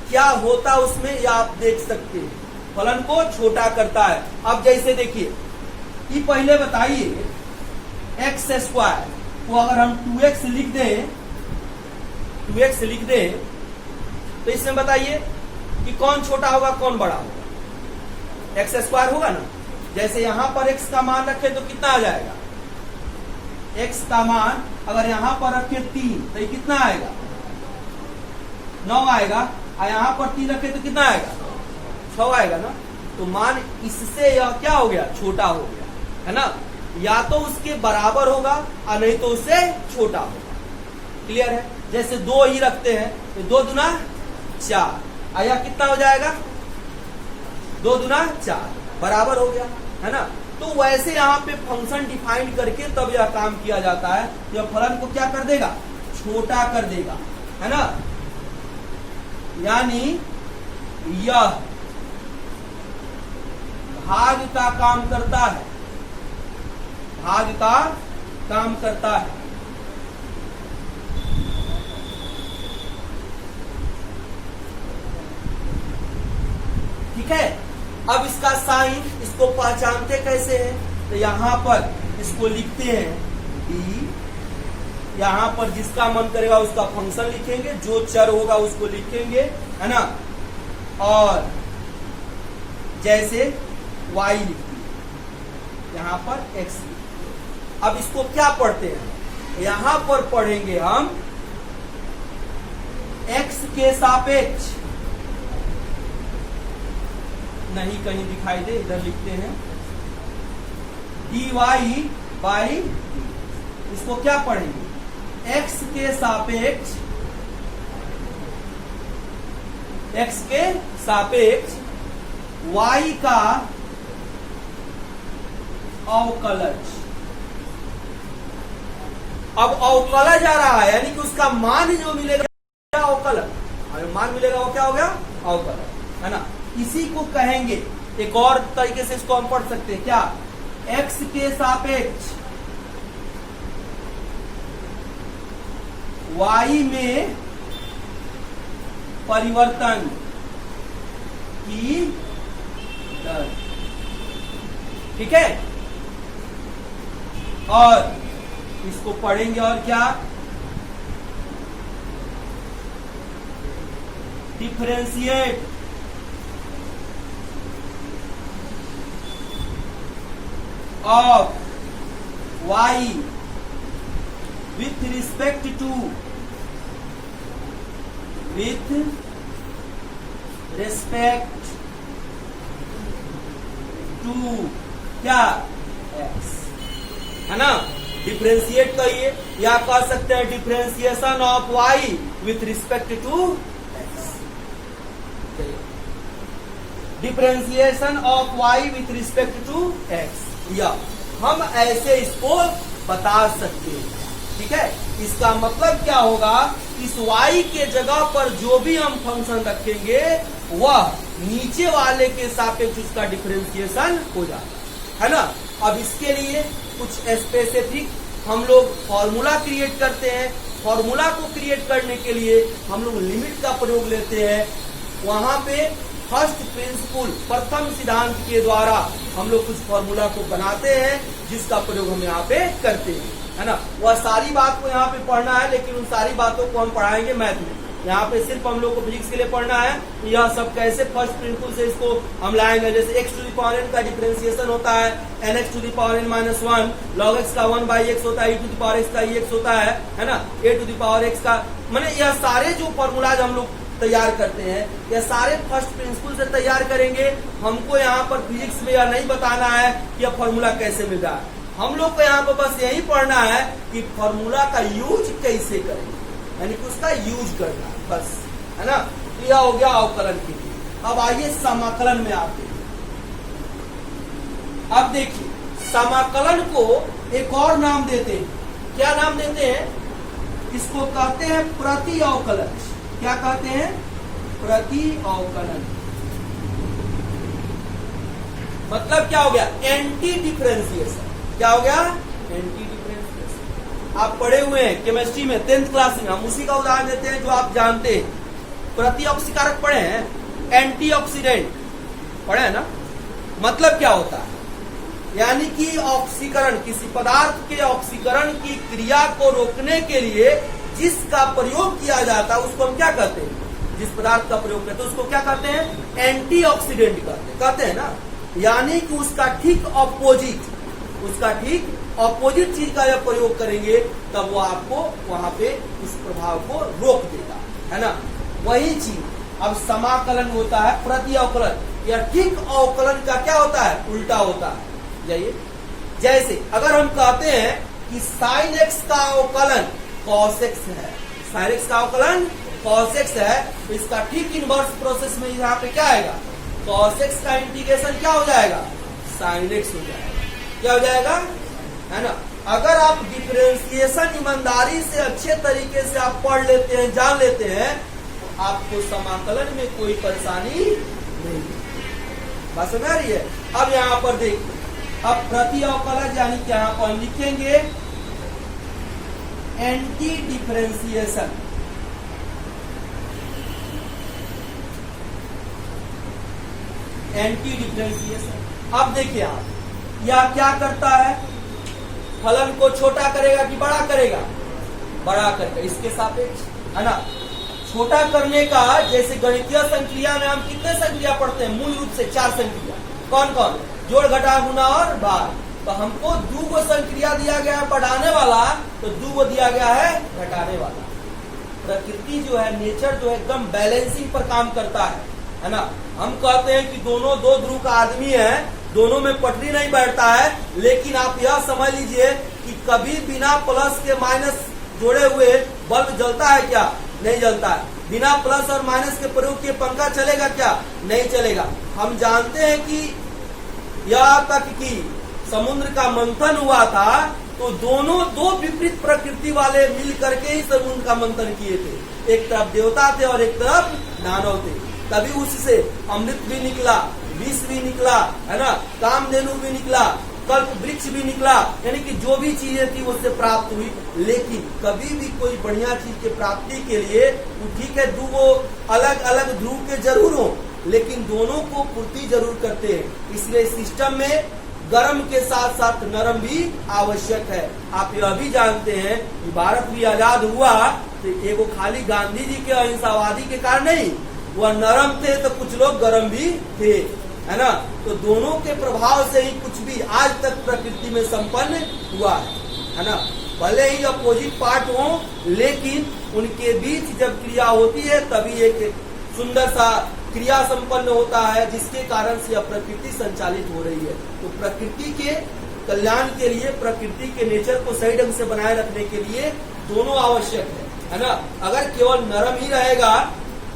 क्या होता उसमें यह आप देख सकते हैं, फलन को छोटा करता है। अब जैसे देखिए, ये पहले बताइए एक्स स्क्वायर को अगर हम 2x लिख दें, 2x लिख दें, तो इसमें बताइए कि कौन छोटा होगा कौन बड़ा होगा, एक्स स्क्वायर होगा ना। जैसे यहां पर x का मान रखे तो कितना आ जाएगा, x का मान अगर यहां पर रखे 3 तो ये कितना आएगा, 9 आएगा। और यहां पर 3 रखे तो कितना आएगा, 6 आएगा ना। तो मान इससे यह क्या हो गया, छोटा हो गया, है ना। या तो उसके बराबर होगा और नहीं तो उससे छोटा होगा। क्लियर है। जैसे 2 ही रखते हैं तो 2 दूना 4, आया कितना हो जाएगा, 2 दूना 4, बराबर हो गया, है ना। तो वैसे यहाँ पे फंक्शन डिफाइन करके तब यह काम किया जाता है। यह फलन को क्या कर देगा, छोटा कर देगा, है ना। यानी यह भाग का काम करता है, भाग का काम करता है। ठीक है। अब इसका साइन, इसको पहचानते कैसे हैं, तो यहां पर इसको लिखते हैं डी, यहां पर जिसका मन करेगा उसका फंक्शन लिखेंगे, जो चर होगा उसको लिखेंगे, है ना। और जैसे y लिखती है, यहां पर x। अब इसको क्या पढ़ते हैं, यहां पर पढ़ेंगे हम x के सापेक्ष, नहीं कहीं दिखाई दे, इधर लिखते हैं dy बाई, इसको क्या पढ़ेंगे, x के सापेक्ष, x के सापेक्ष y का अवकलज। अब अवकलज आ रहा है, यानी कि उसका मान जो मिलेगा अवकलज, और मान मिलेगा वो क्या हो गया, अवकलज, है ना। इसी को कहेंगे, एक और तरीके से इसको हम पढ़ सकते हैं, क्या, x के सापेक्ष y में परिवर्तन की दर। ठीक है। और इसको पढ़ेंगे और क्या, differentiate of y with respect to क्या, x, है ना। डिफरेंशिएट कहिए, या कह सकते हैं differentiation of y with respect to x, differentiation of y with respect to x, या हम ऐसे इसको बता सकते हैं। ठीक है। इसका मतलब क्या होगा, इस y के जगह पर जो भी हम फंक्शन रखेंगे वह नीचे वाले के सापेक्ष उसका डिफरेंशिएशन हो जाता है ना। अब इसके लिए कुछ स्पेसिफिक हम लोग फॉर्मूला क्रिएट करते हैं। फॉर्मूला को क्रिएट करने के लिए हम लोग लिमिट का प्रयोग लेते हैं। वहां पे फर्स्ट प्रिंसिपल, प्रथम सिद्धांत के द्वारा हम लोग कुछ फॉर्मूला को बनाते हैं, जिसका प्रयोग हम यहाँ पे करते हैं, है ना। वह सारी बात को यहाँ पे पढ़ना है, लेकिन उन सारी बातों को हम पढ़ाएंगे मैथ में। यहाँ पे सिर्फ हम लोग को फिजिक्स के लिए पढ़ना है यह सब कैसे फर्स्ट प्रिंसिपल से इसको हम लाएंगे। जैसे x to the power n का डिफरेंशिएशन होता है nx to the power n minus 1, log x का 1/x होता है, e to the power x का ex होता है ना, a to the power x का, माने यह सारे जो फॉर्मूलाज हम लोग तैयार करते हैं यह सारे फर्स्ट प्रिंसिपल से तैयार करेंगे। हमको यहाँ पर फिजिक्स में यह नहीं बताना है कि यह फॉर्मूला कैसे मिल रहा है, हम लोग को यहाँ पर बस यही पढ़ना है कि फॉर्मूला का यूज कैसे करेंगे, यानी कि उसका यूज करना बस, है ना। तो यह हो गया अवकलन के लिए। अब आइए समाकलन में आते हैं। अब देखिए समाकलन को एक और नाम देते हैं, क्या नाम देते हैं, इसको कहते हैं प्रति अवकलन। क्या कहते हैं, प्रति अवकलन। मतलब क्या हो गया, एंटी डिफरेंशिएशन। क्या हो गया, एंटी डिफरेंशिएशन। आप पढ़े हुए हैं केमिस्ट्री में 10th क्लास में, हम उसी का उदाहरण देते हैं जो आप जानते हैं। प्रतिऑक्सीकारक पढ़े हैं, एंटीऑक्सीडेंट पढ़े हैं ना। मतलब क्या होता है, यानी कि ऑक्सीकरण, किसी पदार्थ के ऑक्सीकरण की क्रिया को रोकने के लिए जिसका प्रयोग किया जाता है उसको हम क्या कहते हैं, जिस पदार्थ का प्रयोग करते हैं उसको क्या कहते हैं, एंटीऑक्सीडेंट कहते हैं ना। यानी कि उसका ठीक ऑपोजिट, उसका ठीक ऑपोजिट चीज का जब प्रयोग करेंगे तब वो आपको वहां पे उस प्रभाव को रोक देगा, है ना। वही चीज अब समाकलन होता है, प्रति अवकलन या ठीक अवकलन का क्या होता है, उल्टा होता है। जाइए, जैसे अगर हम कहते हैं कि साइन एक्स का अवकलन कॉस एक्स है, साइन एक्स का अवकलन कॉस एक्स है, तो इसका ठीक इनवर्स प्रोसेस में यहाँ पे क्या आएगा, कॉस एक्स का इंटीग्रेशन क्या हो जाएगा, साइन एक्स हो जाएगा। क्या हो जाएगा, है ना। अगर आप डिफरेंशिएशन ईमानदारी से अच्छे तरीके से आप पढ़ लेते हैं, जान लेते हैं, तो आपको समाकलन में कोई परेशानी नहीं। बात समझ आ रही है। अब यहाँ पर देखिए, अब प्रति अवकलन यानी कि यहाँ पर लिखेंगे एंटी डिफरेंशिएशन। Anti differentiation. अब देखिए आप, यह क्या करता है, फलन को छोटा करेगा कि बड़ा करेगा, बड़ा करेगा, इसके सापेक्ष, है ना। छोटा करने का, जैसे गणितीय संक्रिया में हम कितने संक्रिया पढ़ते हैं, मूल रूप से 4 संक्रिया। कौन कौन, जोड़ घटा गुना और भाग। तो हमको 2 संक्रिया दिया गया है बढ़ाने वाला, तो 2 दिया गया है घटाने वाला। प्रकृति जो है, नेचर जो है एकदम बैलेंसिंग पर काम करता है ना। हम कहते हैं कि दोनों 2 ध्रुव का आदमी है, दोनों में पटरी नहीं बैठता है, लेकिन आप यह समझ लीजिए कि कभी बिना प्लस के माइनस जोड़े हुए बल्ब जलता है क्या, नहीं जलता है। बिना प्लस और माइनस के प्रयोग किए पंखा चलेगा क्या, नहीं चलेगा। हम जानते हैं कि यह तक कि समुद्र का मंथन हुआ था तो दोनों 2 विपरीत प्रकृति वाले मिल करके ही समुद्र का मंथन किए थे। एक तरफ देवता थे और एक तरफ दानव थे। तभी उससे अमृत भी निकला, विष भी निकला, है ना, कामधेनु भी निकला, कल्प वृक्ष भी निकला, यानी कि जो भी चीजें थी उससे प्राप्त हुई। लेकिन कभी भी कोई बढ़िया चीज के प्राप्ति के लिए, ठीक है, 2 अलग अलग ध्रुव के जरूर हो, लेकिन दोनों को पूर्ति जरूर करते हैं। इसलिए सिस्टम में गर्म के साथ साथ नरम भी आवश्यक है। आप यह भी जानते हैं कि भारत भी आजाद हुआ तो एगो खाली गांधी जी के अहिंसावादी के कारण नहीं, वह नरम थे तो कुछ लोग गर्म भी थे, है ना। तो दोनों के प्रभाव से ही कुछ भी आज तक प्रकृति में संपन्न हुआ है ना। भले ही अपोजिट पार्ट हो, लेकिन उनके बीच जब क्रिया होती है तभी एक सुंदर सा क्रिया संपन्न होता है, जिसके कारण से प्रकृति संचालित हो रही है। तो प्रकृति के कल्याण के लिए, प्रकृति के नेचर को सही ढंग से बनाए रखने के लिए दोनों आवश्यक है ना। अगर केवल नरम ही रहेगा,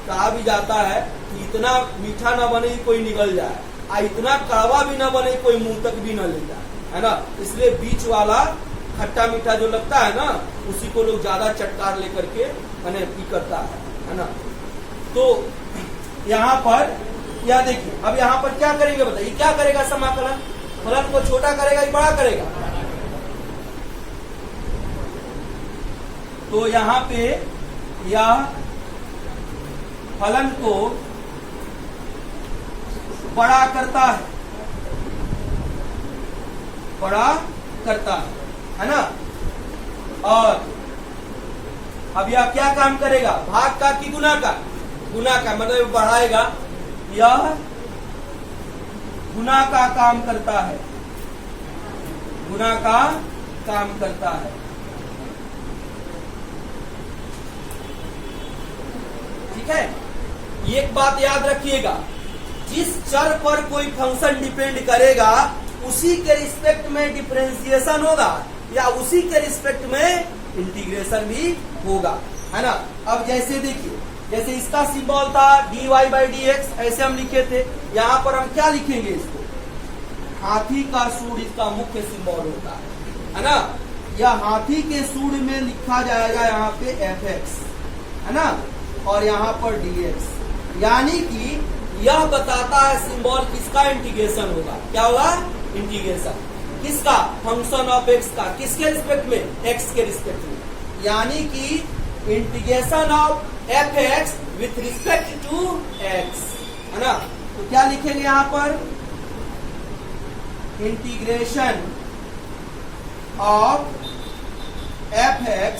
कहा भी जाता है कि इतना मीठा न बने कोई निगल जाए, और इतना कड़वा भी न बने कोई मुंह तक भी न ले जाए, है ना। इसलिए बीच वाला खट्टा मीठा जो लगता है ना, उसी को लोग ज्यादा चटकार लेकर के मैंने करता है ना। तो यहाँ पर यह देखिए, अब यहाँ पर क्या करेंगे बताइए, क्या करेगा समाकलन, फलन को छोटा करेगा कि बड़ा करेगा। तो यहाँ पे यह फलन को बड़ा करता है, बड़ा करता है ना। और अब यह क्या काम करेगा, भाग का कि गुना का, गुना का, मतलब बढ़ाएगा, यह गुना का काम करता है, गुना का काम करता है। ठीक है, एक बात याद रखिएगा, जिस चर पर कोई फंक्शन डिपेंड करेगा उसी के रिस्पेक्ट में डिफरेंशिएशन होगा या उसी के रिस्पेक्ट में इंटीग्रेशन भी होगा, है ना। अब जैसे देखिए, जैसे इसका सिंबल था dy/dx, ऐसे हम लिखे थे, यहाँ पर हम क्या लिखेंगे, इसको हाथी का सूंड इसका मुख्य सिंबल होता है ना। यह हाथी के सूंड में लिखा जाएगा यहाँ पे fx, है ना, और यहाँ पर dx, यानी कि यह बताता है सिंबल किसका इंटीग्रेशन होगा, क्या होगा, इंटीग्रेशन किसका, फंक्शन ऑफ x का, किसके रिस्पेक्ट में, x के रिस्पेक्ट में, यानी कि integration of fx with respect to x, है ना। तो क्या लिखेंगे यहाँ पर, integration of fx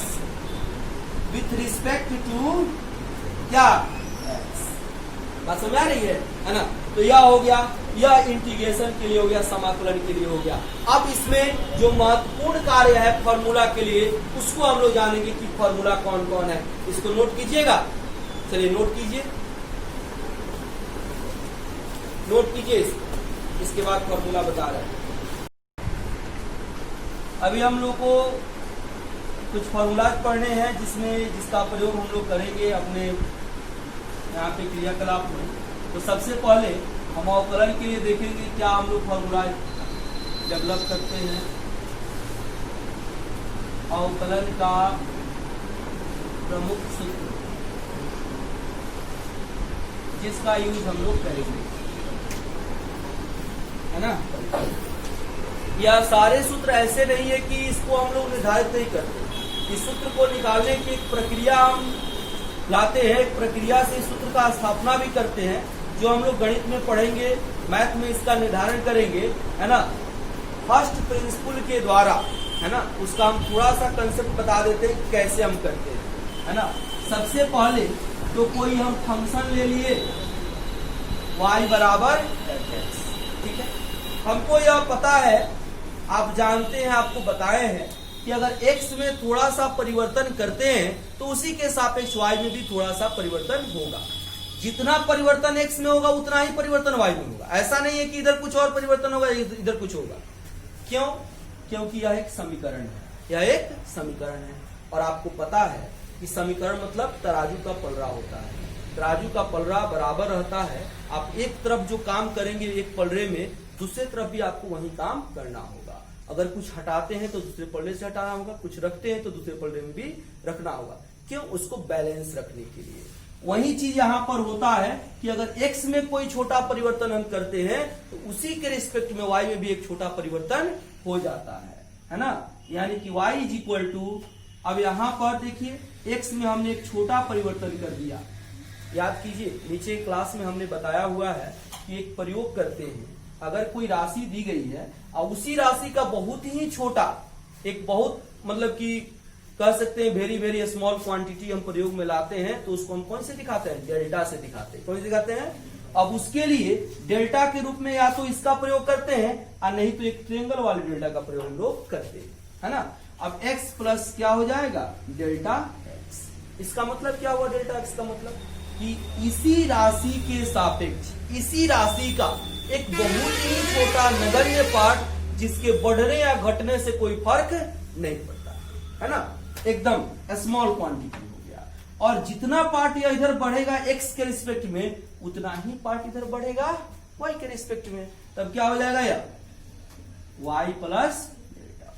with respect to क्या, x। बात समझ आ रही है ना। तो यह हो गया, यह इंटीग्रेशन के लिए हो गया, समाकलन के लिए हो गया। अब इसमें जो महत्वपूर्ण कार्य है फॉर्मूला के लिए, उसको हम लोग जानेंगे कि फॉर्मूला कौन कौन है। इसको नोट कीजिएगा, चलिए नोट कीजिए, नोट कीजिए, इसके बाद फॉर्मूला बता रहे हैं। अभी हम लोग को कुछ फॉर्मूला पढ़ने हैं जिसका प्रयोग हम लोग करेंगे अपने यहाँ पे क्रियाकलाप में। तो सबसे पहले हम अवकलन के लिए देखेंगे क्या हम लोग फॉर्मूला डेवलप करते हैं। अवकलन का प्रमुख सूत्र जिसका यूज हम लोग करेंगे, है ना। यह सारे सूत्र ऐसे नहीं है कि इसको हम लोग निर्धारित नहीं करते, इस सूत्र को निकालने की एक प्रक्रिया हम लाते हैं, एक प्रक्रिया से इस सूत्र का स्थापना भी करते हैं, जो हम लोग गणित में पढ़ेंगे, मैथ में इसका निर्धारण करेंगे, है ना, फर्स्ट प्रिंसिपल के द्वारा, है ना। उसका हम थोड़ा सा कंसेप्ट बता देते हैं कैसे हम करते हैं, है ना। सबसे पहले तो कोई हम फंक्शन ले लिए y बराबर fx, ठीक है। हमको यह पता है, आप जानते हैं, आपको बताए हैं कि अगर x में थोड़ा सा परिवर्तन करते हैं तो उसी के सापेक्ष y में भी थोड़ा सा परिवर्तन होगा। जितना परिवर्तन x में होगा उतना ही परिवर्तन y में होगा। ऐसा नहीं है कि इधर कुछ और परिवर्तन होगा इधर कुछ होगा। क्यों? क्योंकि यह एक समीकरण है, यह एक समीकरण है। और आपको पता है कि समीकरण मतलब तराजू का पलड़ा होता है, तराजू का पलड़ा बराबर रहता है। आप एक तरफ जो काम करेंगे एक पलड़े में, दूसरे तरफ भी आपको वही काम करना होगा। अगर कुछ हटाते हैं तो दूसरे पलड़े से हटाना होगा, कुछ रखते हैं तो दूसरे पलड़े में भी रखना होगा। क्यों? उसको बैलेंस रखने के लिए। वही चीज यहां पर होता है कि अगर x में कोई छोटा परिवर्तन हम करते हैं तो उसी के रिस्पेक्ट में y में भी एक छोटा परिवर्तन हो जाता है ना। यानी कि y इज इक्वल टू, अब यहां पर देखिए x में हमने एक छोटा परिवर्तन कर दिया। याद कीजिए, नीचे क्लास में हमने बताया हुआ है कि एक प्रयोग करते हैं, अगर कोई राशि दी गई है और उसी राशि का बहुत ही छोटा, एक बहुत मतलब कि कह सकते हैं वेरी वेरी स्मॉल क्वांटिटी हम प्रयोग में लाते हैं, तो उसको हम कौन से दिखाते हैं? डेल्टा से दिखाते हैं। कौन से दिखाते हैं? अब उसके लिए डेल्टा के रूप में या तो इसका प्रयोग करते हैं और नहीं तो एक ट्रायंगल वाले डेल्टा का प्रयोग हम लोग करते हैं, है ना। अब x प्लस क्या हो जाएगा? Delta x। इसका मतलब क्या हुआ? डेल्टा x का मतलब कि इसी राशि के सापेक्ष, इसी राशि का एक बहुत ही छोटा नगण्य पार्ट जिसके बढ़ने या घटने से कोई फर्क नहीं पड़ता, है ना, एकदम स्मॉल क्वांटिटी हो गया। और जितना पार्ट यह इधर बढ़ेगा x के रिस्पेक्ट में, उतना ही पार्ट इधर बढ़ेगा y के रिस्पेक्ट में। तब क्या हो जाएगा? यह y plus delta,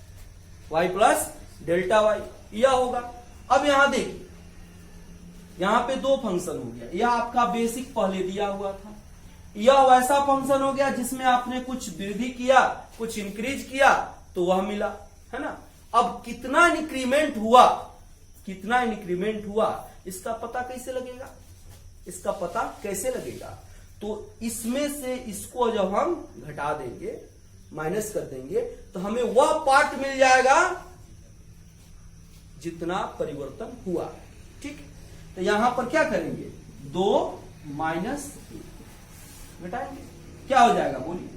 y plus delta y यह होगा। अब यहां देखिए, यहां पे दो फंक्शन हो गया। यह आपका बेसिक पहले दिया हुआ था, यह वैसा फंक्शन हो गया जिसमें आपने कुछ वृद्धि किया, कुछ इंक्रीज किया तो वह मिला, है ना। अब कितना इंक्रीमेंट हुआ, कितना इंक्रीमेंट हुआ, इसका पता कैसे लगेगा? इसका पता कैसे लगेगा? तो इसमें से इसको जब हम घटा देंगे, माइनस कर देंगे, तो हमें वह पार्ट मिल जाएगा जितना परिवर्तन हुआ। ठीक, तो यहां पर क्या करेंगे, 2 माइनस घटाएंगे, क्या हो जाएगा बोलिए,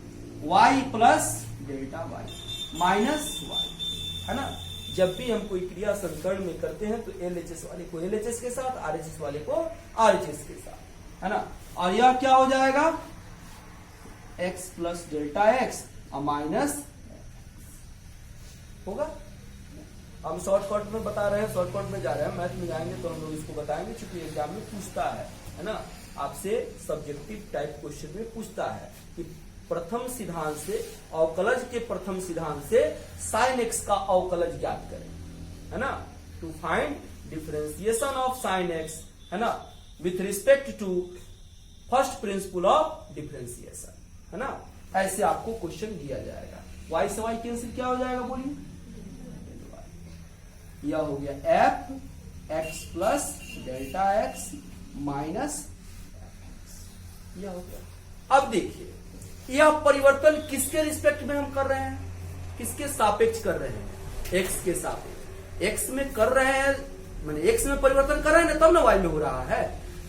y plus delta Y minus y, है ना। जब भी हम कोई क्रिया संकर्ण में करते हैं तो LHS वाले को LHS के साथ, RHS वाले को RHS के साथ, है ना। और यह क्या हो जाएगा, x प्लस डेल्टा x और माइनस होगा। हम शॉर्टकट में बता रहे हैं, शॉर्टकट में जा रहे हैं, मैथ में जाएंगे तो हम लोग इसको बताएंगे, क्योंकि एग्जाम में पूछता है ना, आपसे सब्जेक्टिव टाइप क्वेश्चन में पूछता है कि प्रथम सिद्धांत से, अवकलज के प्रथम सिद्धांत से साइन एक्स का अवकलज ज्ञात करें, है ना, to find differentiation of sine X, है ना, with respect to first principle of differentiation, है ना। ऐसे आपको क्वेश्चन दिया जाएगा। y से y कैंसिल क्या हो जाएगा बोलिए, यह हो गया f x plus delta x minus, यह हो गया। अब देखिए, यह परिवर्तन किसके रिस्पेक्ट में हम कर रहे हैं, किसके सापेक्ष कर रहे हैं, x के सापेक्ष। x में कर रहे हैं, माने x में परिवर्तन कर रहे हैं ना, तब ना y में हो रहा है।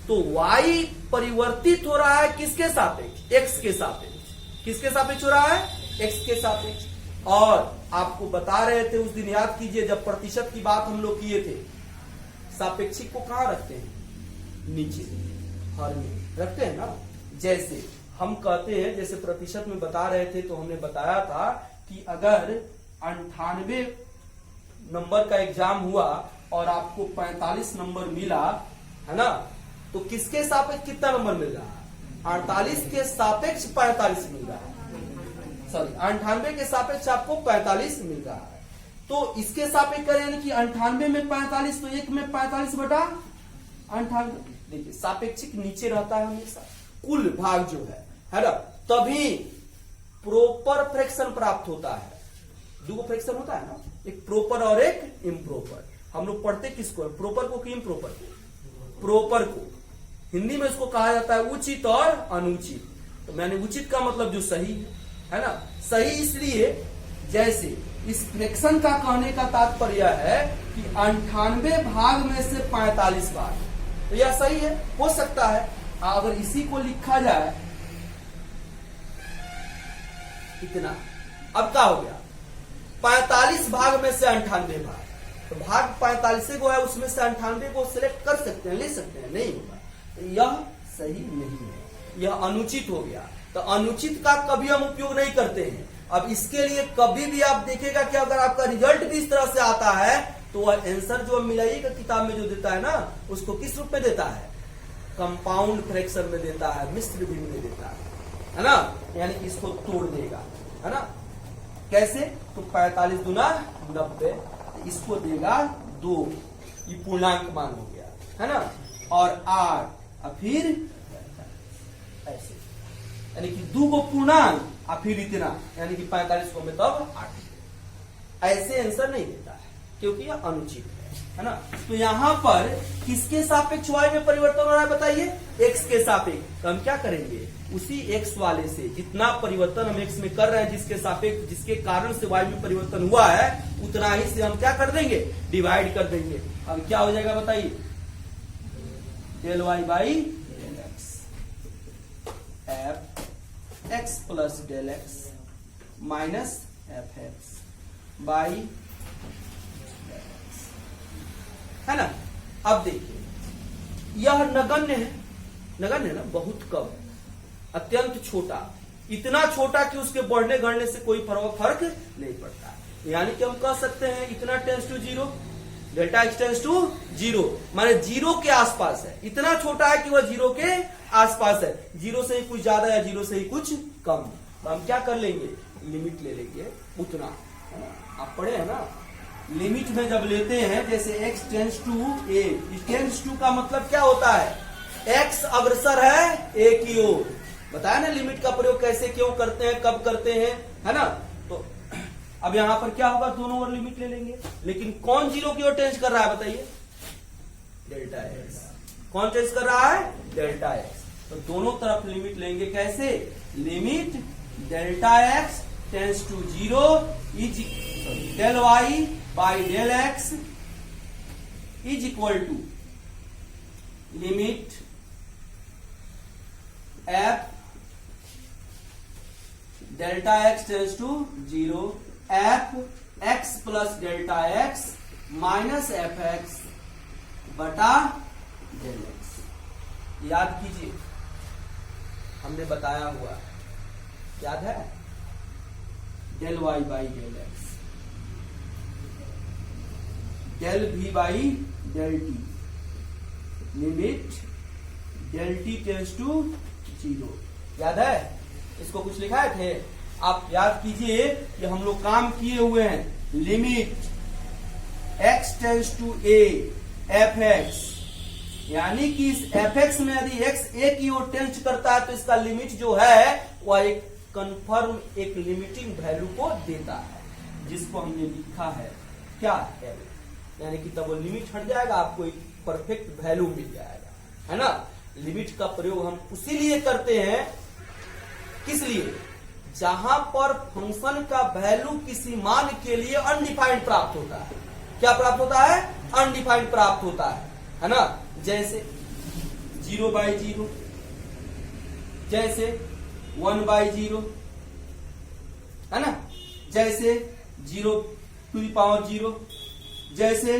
तो y परिवर्तित हो रहा है किसके सापेक्ष, x के सापेक्ष। किसके सापेक्ष हो रहा है, x के सापेक्ष। और आपको बता रहे थे उस दिन, याद कीजिए, जब प्रतिशत की बात हम लोग किए थे, सापेक्षिक को कहां रखते हैं, नीचे हर में रखते हैं ना। जैसे हम कहते हैं, जैसे प्रतिशत में बता रहे थे तो हमने बताया था कि अगर 98 नंबर का एग्जाम हुआ और आपको 45 नंबर मिला, है ना, तो किसके सापेक्ष कितना नंबर मिल रहा है, 48 के सापेक्ष 45 मिल रहा है, सॉरी 98 के सापेक्ष आपको 45 मिल रहा है। तो इसके सापेक्ष करें, यानी कि 98 में 45, तो 1 में 45 बटा 98। देखिए सापेक्षिक नीचे रहता है हमेशा, कुल भाग जो है ना, तभी प्रॉपर फ्रैक्शन प्राप्त होता है। दो फ्रैक्शन होता है ना, एक प्रॉपर और एक इम्प्रॉपर। हम लोग पढ़ते किसको है, प्रॉपर को कि इम्प्रॉपर को, प्रॉपर को। हिंदी में इसको कहा जाता है उचित और अनुचित। तो मैंने उचित का मतलब जो सही है ना, सही इसलिए, जैसे इस फ्रैक्शन का कहने का तात्पर्य है कि 98 भाग में से 45 भाग, तो यह सही है, हो सकता है। अगर इसी को लिखा जाए इतना, अब क्या हो गया, 45 भाग में से 98 भाग, तो भाग 45 को है, उसमें से 98 को सिलेक्ट कर सकते हैं, ले सकते हैं, नहीं होगा, यह सही नहीं है, यह अनुचित हो गया। तो अनुचित का कभी हम उपयोग नहीं करते हैं। अब इसके लिए कभी भी आप देखेगा कि अगर आपका रिजल्ट भी इस तरह से आता है, तो वह आंसर जो मिलाइएगा किताब में जो देता है ना, उसको किस रूप में देता है, कंपाउंड फ्रैक्शन में देता है, मिश्र भिन्न में देता है ना, यानी कि इसको तोड़ देगा, है ना। कैसे, तो 45 दूना 90, इसको देगा 2, ये पूर्णांक मान हो गया, है ना, और 8 और फिर ऐसे, यानी कि 2 को पूर्णांक और फिर इतना, यानी कि 45 को में तब 8। ऐसे आंसर नहीं देता है, क्योंकि यह अनुचित है ना। तो यहां पर किसके सापेक्ष y में परिवर्तन हो रहा है बताइए, x के सापेक्ष। तो हम क्या करेंगे, उसी x वाले से जितना परिवर्तन हम x में कर रहे हैं, जिसके सापेक्ष, जिसके कारण से y में परिवर्तन हुआ है, उतना ही से हम क्या कर देंगे, डिवाइड कर देंगे। अब क्या हो जाएगा बताइए, del Y by del X, F X plus del X minus F X by, है ना। अब देखिए, यह नगण्य है, नगण्य है ना, बहुत कम, अत्यंत छोटा, इतना छोटा कि उसके बढ़ने घटने से कोई फर्क नहीं पड़ता। यानी कि हम कह सकते हैं इतना tends to 0, delta X tends to 0, माने 0 के आसपास है, इतना छोटा है कि वह 0 के आसपास है, 0 से ही कुछ ज्यादा या 0 से ही कुछ कम। तो हम क्या कर लेंगे, लिमिट ले लेंगे उतना, है ना। आप पढ़े हैं ना, लिमिट में जब लेते हैं, जैसे x tends to a, tends to का मतलब क्या होता है, x अग्रसर है a की ओर। बताया ना लिमिट का प्रयोग कैसे क्यों करते हैं, कब करते हैं, है ना। तो अब यहां पर क्या होगा, दोनों ओर लिमिट ले लेंगे, लेकिन कौन 0 की ओर टेंस कर रहा है बताइए, डेल्टा x। कौन टेंस कर रहा है, डेल्टा x। तो दोनों तरफ लिमिट लेंगे, कैसे, limit delta x tends to 0 is del y by del X is equal to limit F delta X tends to 0 F X plus delta X minus F X बटा del X. याद कीजिए, हमने बताया हुआ, याद है, del Y by del X, del V by del T, limit del T tends to 0। याद है? इसको कुछ लिखाए थे, आप याद कीजिए कि हम लोग काम किए हुए हैं। Limit x tends to a F X, यानी कि इस एफ एक्स में यदि x a की ओर टेंस करता है तो इसका लिमिट जो है वह एक कंफर्म एक लिमिटिंग वैल्यू को देता है, जिसको हमने लिखा है क्या है, यानी कि तब वो लिमिट हट जाएगा, आपको एक परफेक्ट वैल्यू मिल जाएगा, है ना। लिमिट का प्रयोग हम उसी लिए करते हैं, किस लिए, जहां पर फंक्शन का वैल्यू किसी मान के लिए अनडिफाइंड प्राप्त होता है। क्या प्राप्त होता है? अनडिफाइंड प्राप्त होता है ना। जैसे 0/0, जैसे 1/0, है ना, जैसे 0⁻0, जैसे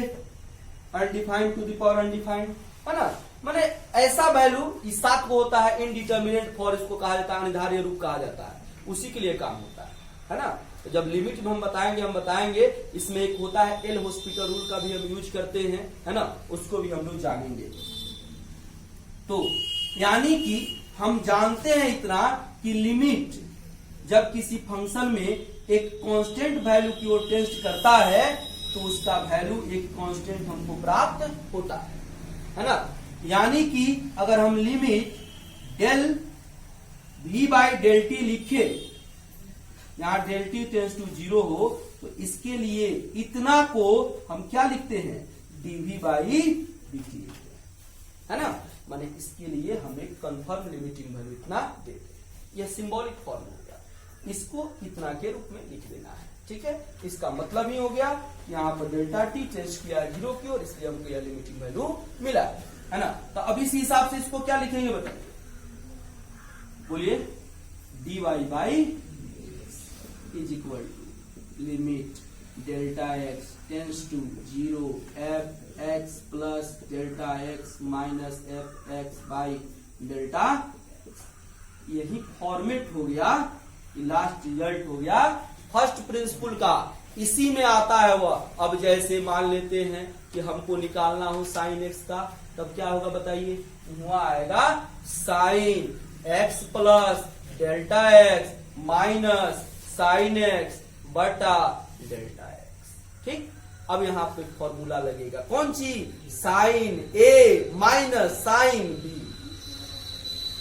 undefined to the power undefined, है ना। माने ऐसा वैल्यू इस साथ को होता है, इनडिटर्मिनेट फॉर इसको कहा जाता है, अनिर्धारित रूप कहा जाता है, उसी के लिए काम होता है ना। तो जब लिमिट में हम बताएंगे इसमें एक होता है एल हॉस्पिटल रूल का भी हम यूज करते हैं, है ना, उसको भी हम लोग जानेंगे। तो यानी कि हम जानते हैं इतना कि लिमिट जब किसी फंक्शन में एक कांस्टेंट वैल्यू की ओर टेंड करता है तो उसका वैल्यू एक कांस्टेंट हमको प्राप्त होता है ना। यानी कि अगर हम limit del V by del T लिखे, यहां डेल टी टेंस टू 0 हो, तो इसके लिए इतना को हम क्या लिखते हैं, डीवी बाई dt, है ना। माने इसके लिए हम एक कंफर्म लिमिटिंग वैल्यू इतना देते हैं। यह सिंबॉलिक फॉर्म हो गया, इसको इतना के रूप में लिख देना है, ठीक है। इसका मतलब ही हो गया यहाँ पर डेल्टा टी टेंस किया 0 की ओर, इसलिए हमको यह लिमिटिंग वैल्यू मिला, है ना। तो अब इसी हिसाब से इसको क्या लिखेंगे बताइए, बोलिए, dy by is equal to limit delta X tends to 0 F X plus delta X minus F X by delta. यही फॉर्मेट हो गया, लास्ट रिजल्ट हो गया फर्स्ट प्रिंसिपल का, इसी में आता है वह। अब जैसे मान लेते हैं कि हमको निकालना हो साइन एक्स का, तब क्या होगा बताइए, वहां आएगा sine x plus delta X minus sine x बटा डेल्टा एक्स, ठीक। अब यहाँ पे फॉर्मूला लगेगा, कौन सी, साइन ए माइनस साइन बी,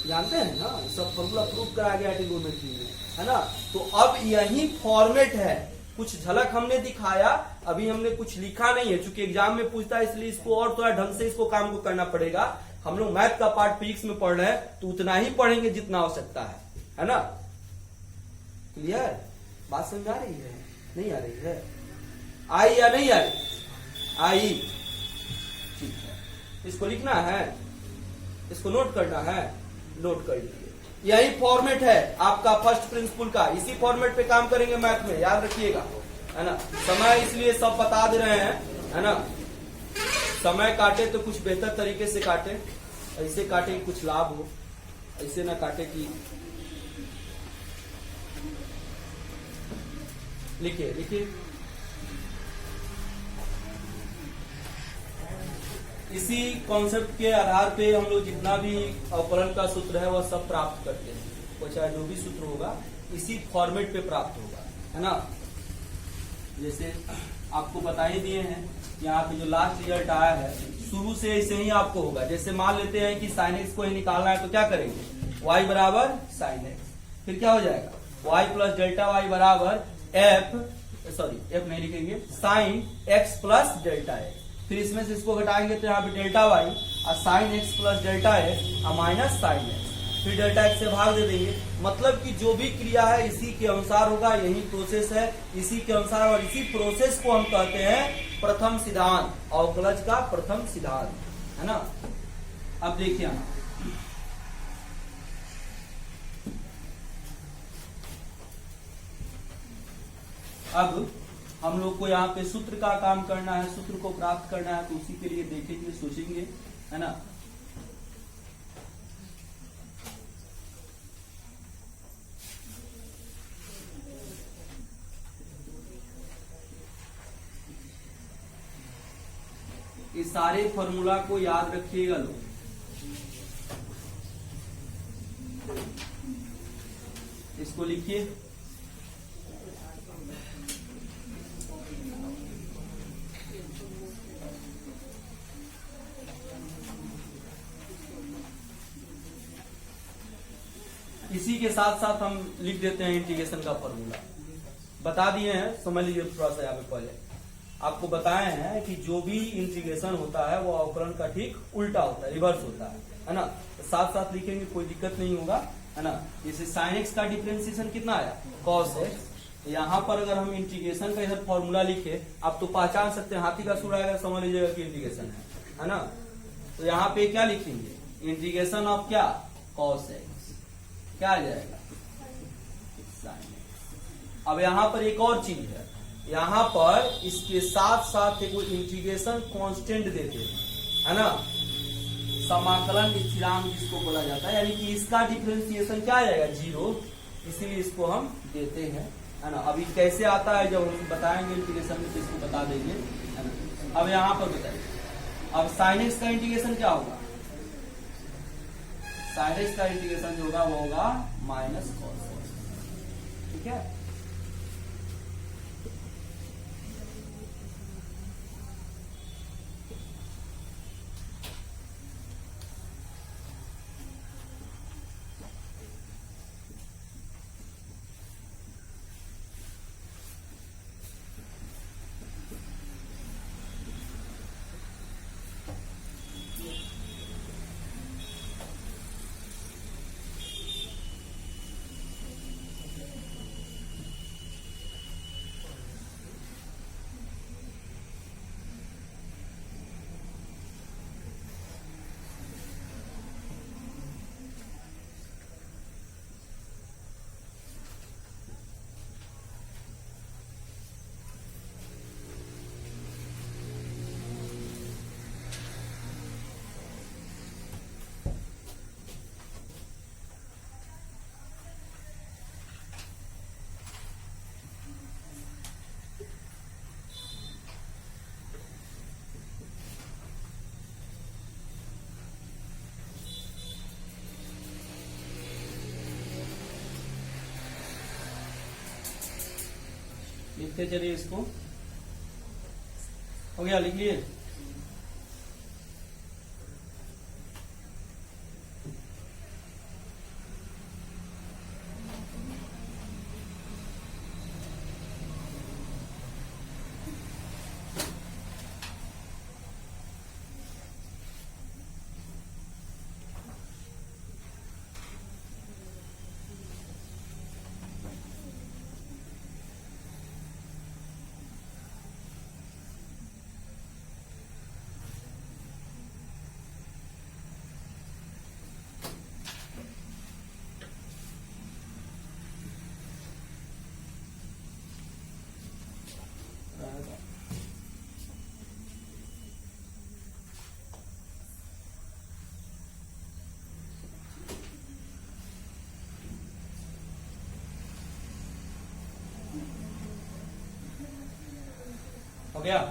जानते हैं ना, सब फॉर्मूला प्रूव कराया गया ट्रिगोनोमेट्री में, है ना। तो अब यही फॉर्मेट है, कुछ झलक हमने दिखाया, अभी हमने कुछ लिखा नहीं है, चूंकि एग्जाम में पूछता है इसलिए इसको और थोड़ा ढंग से इसको काम को करना पड़ेगा। हम लोग मैथ का पार्ट फिजिक्स में पढ़ रहे हैं तो उतना ही पढ़ेंगे जितना आवश्यकता है ना। क्लियर, बात समझ आ रही है, नहीं आ रही है, आई या नहीं आई, आई, ठीक है। इसको लिखना है, इसको नोट करना है, नोट कर लीजिए। यही फॉर्मेट है आपका फर्स्ट प्रिंसिपल का, इसी फॉर्मेट पे काम करेंगे मैथ में, याद रखिएगा, है ना। समय इसलिए सब बता दे रहे हैं, है ना। समय काटे तो कुछ बेहतर तरीके से काटे, ऐसे काटे कि कुछ लाभ हो, ऐसे ना काटे कि, लिखिए लिखिए, इसी कॉन्सेप्ट के आधार पे हम लोग जितना भी अवकलन का सूत्र है वह सब प्राप्त करते हैं, वो चाहे जो भी सूत्र होगा इसी फॉर्मेट पे प्राप्त होगा, है ना। जैसे आपको बता ही दिए हैं, यहाँ पे जो लास्ट रिजल्ट आया है शुरू से ऐसे ही आपको होगा। जैसे मान लेते हैं कि साइन एक्स को ही निकालना है तो क्या करेंगे, y बराबर साइन एक्स, फिर क्या हो जाएगा y प्लस डेल्टा वाई बराबर एफ नहीं लिखेंगे, sine x plus delta x, फिर इसमें से इसको घटाएंगे तो यहाँ पे डेल्टा वाई और sine x plus delta x और माइनस साइन एक्स, फिर डेल्टा एक्स से भाग दे देंगे। मतलब कि जो भी क्रिया है इसी के अनुसार होगा, यही प्रोसेस है इसी के अनुसार, और इसी प्रोसेस को हम कहते हैं प्रथम सिद्धांत, अवकलज का प्रथम सिद्धांत, है ना। अब देखिए यहाँ अब हम लोग को यहाँ पे सूत्र का काम करना है, सूत्र को प्राप्त करना है, तो उसी के लिए देखेंगे, सोचेंगे, है ना। इस सारे फॉर्मूला को याद रखिएगा लोग। इसको लिखिए, इसी के साथ साथ हम लिख देते हैं इंटीग्रेशन का फॉर्मूला। बता दिए हैं, समझ लीजिए थोड़ा सा। यहाँ पे पहले आपको बताए हैं कि जो भी इंटीग्रेशन होता है वो अवकलन का ठीक उल्टा होता है, रिवर्स होता है ना। तो साथ साथ लिखेंगे, कोई दिक्कत नहीं होगा, है ना। जैसे sin x का डिफरेंशिएशन कितना आया, cos x। यहाँ पर अगर हम इंटीग्रेशन का इधर फॉर्मूला लिखे, आप तो पहचान सकते हैं, हाथी का सूर आएगा, समझ लीजिएगा कि इंटीग्रेशन है ना। तो यहाँ पे क्या लिखेंगे, इंटीग्रेशन ऑफ क्या, cos x, क्या आ जाएगा, sin x। अब यहाँ पर एक और चीज है, यहाँ पर इसके साथ साथ एक इंटीग्रेशन कांस्टेंट देते हैं, है ना, समाकलन स्थिरांक जिसको बोला जाता है, यानी कि इसका डिफरेंशिएशन क्या आ जाएगा, 0, इसीलिए इसको हम देते हैं, है ना। अभी कैसे आता है जब हम बताएंगे इंटीग्रेशन में, तो इसको बता देंगे, है ना। अब यहाँ पर बताइए, अब sin x का इंटीग्रेशन क्या होगा, sin x का इंटीग्रेशन जो होगा वो होगा माइनस cos x, ठीक है। लिखते चलिए, इसको हो गया, लिख लिए। हो गया।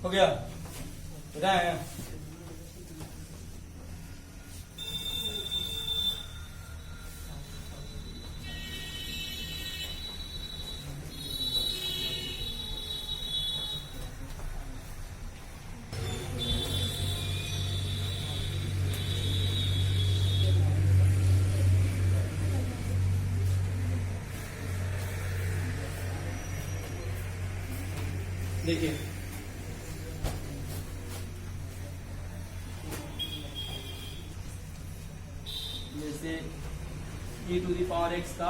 हो गया रहे देखिए जैसे e to the power x का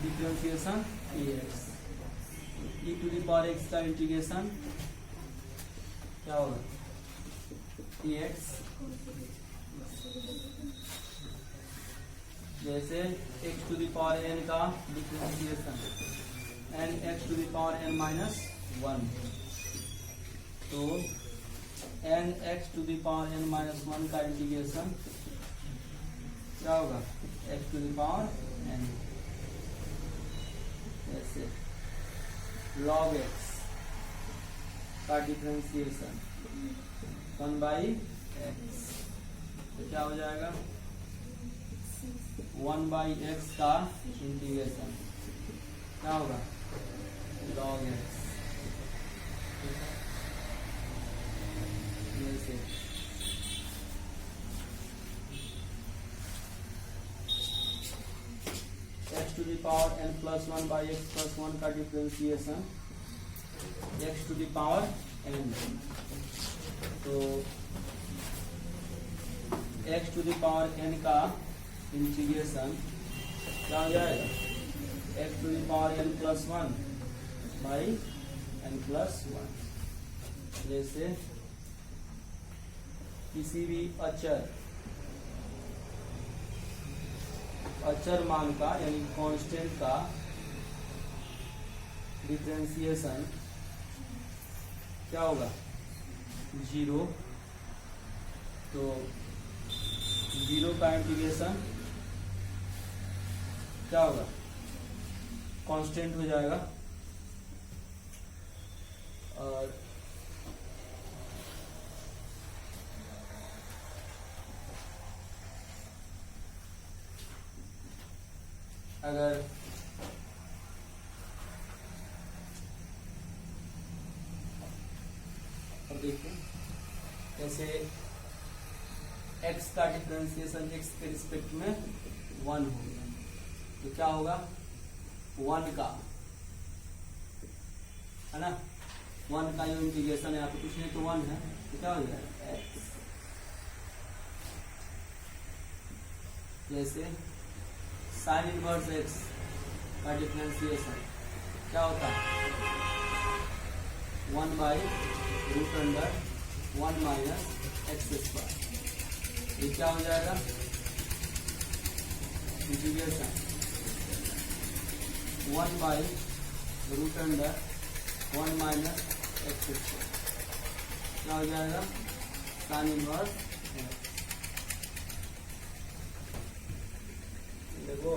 differentiation ex, e to the power x का इंटीग्रेशन क्या होगा ex, जैसे x to the power n का differentiation n x to the power n minus 1, तो n x to the power n minus 1 का integration क्या होगा x to the power n, ऐसे log x का डिफरेंशिएशन 1 बाई x, तो क्या हो जाएगा 1 बाई x का इंटीग्रेशन क्या होगा log x, जैसे x to the power n plus 1 by x plus 1 का differentiation x to the power n, तो x to the power n का इंटीग्रेशन क्या हो जाएगा x to the power n plus 1 by n plus 1, जैसे किसी भी अचर मान का यानी कांस्टेंट का डिफरेंशिएशन क्या होगा 0, तो 0 का इंटीग्रेशन क्या होगा कांस्टेंट हो जाएगा, और अगर अब देखिए जैसे x का डिफरेंशिएशन x के रिस्पेक्ट में 1 हो गया, तो क्या होगा 1 का है ना, 1 का जो इंटीग्रेशन है यहाँ पे कुछ नहीं तो 1 है, तो क्या हो जाएगा x, जैसे साइन इनवर्स x का डिफरेंशिएशन क्या होता है 1 by root under 1 minus X square, ये क्या हो जाएगा integration 1 by root under 1 minus X square, क्या हो जाएगा साइन इनवर्स देखो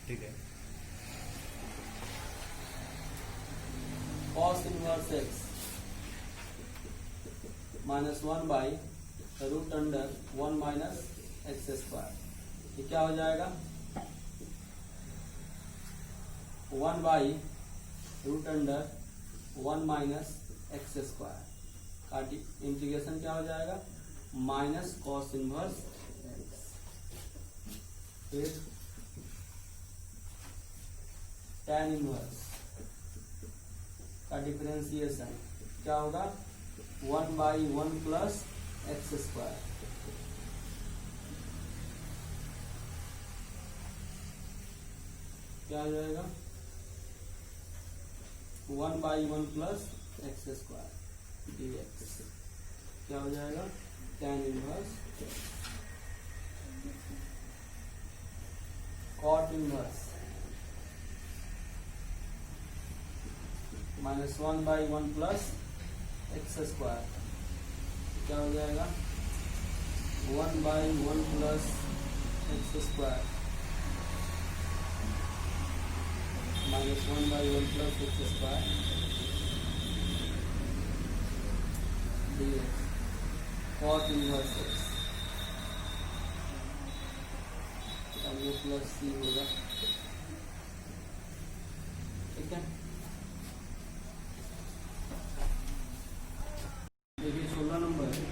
ठीक है cos inverse x minus 1 by root under 1 minus X square, ये क्या हो जाएगा 1 by root under 1 minus X square का इंटीग्रेशन क्या हो जाएगा माइनस कॉस इनवर्स एक्स, फिर tan इनवर्स का डिफरेंशिएशन क्या होगा 1 बाई 1 प्लस एक्स स्क्वायर, क्या हो जाएगा 1 by 1 plus x square dx, क्या हो जाएगा tan inverse cot inverse minus 1 by 1 plus x square, क्या हो जाएगा 1 by 1 plus x square -1/1 + x² dx cos inverse x और ये प्लस c होगा। ठीक है, देखिए 16 नंबर है।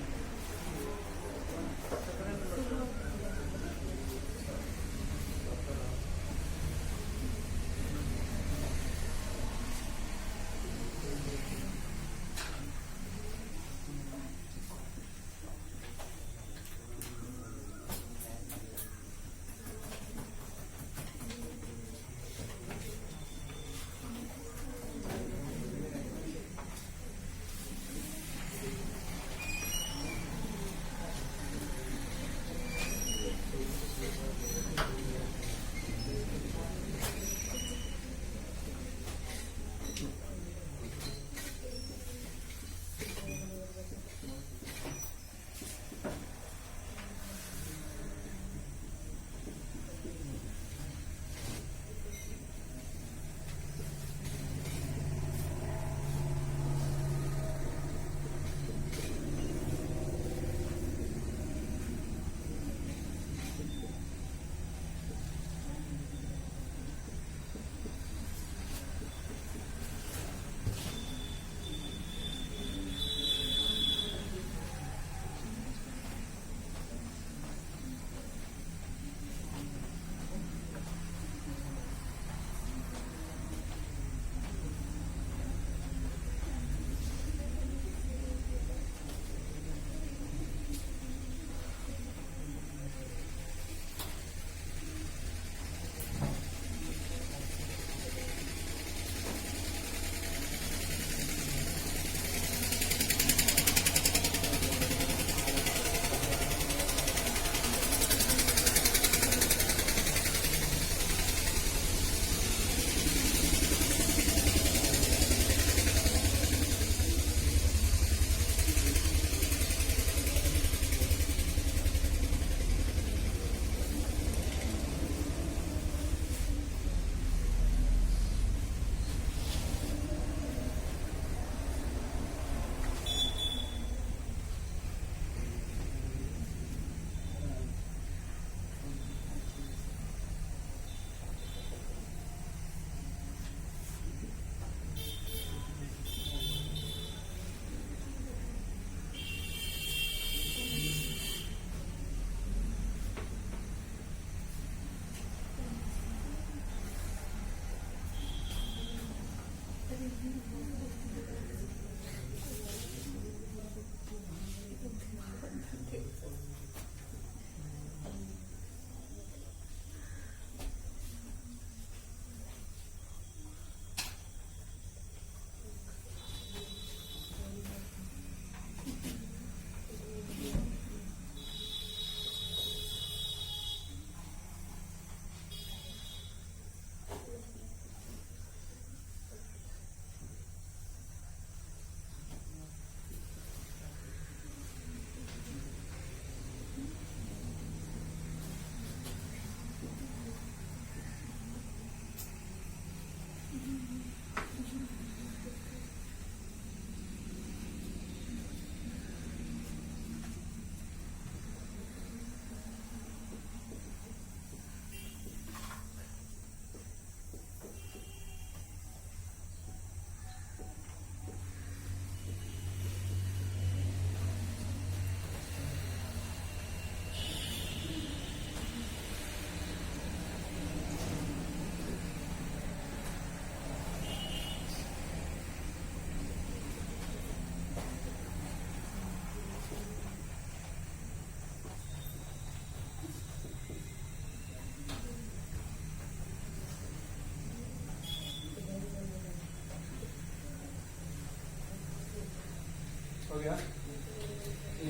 हो गया।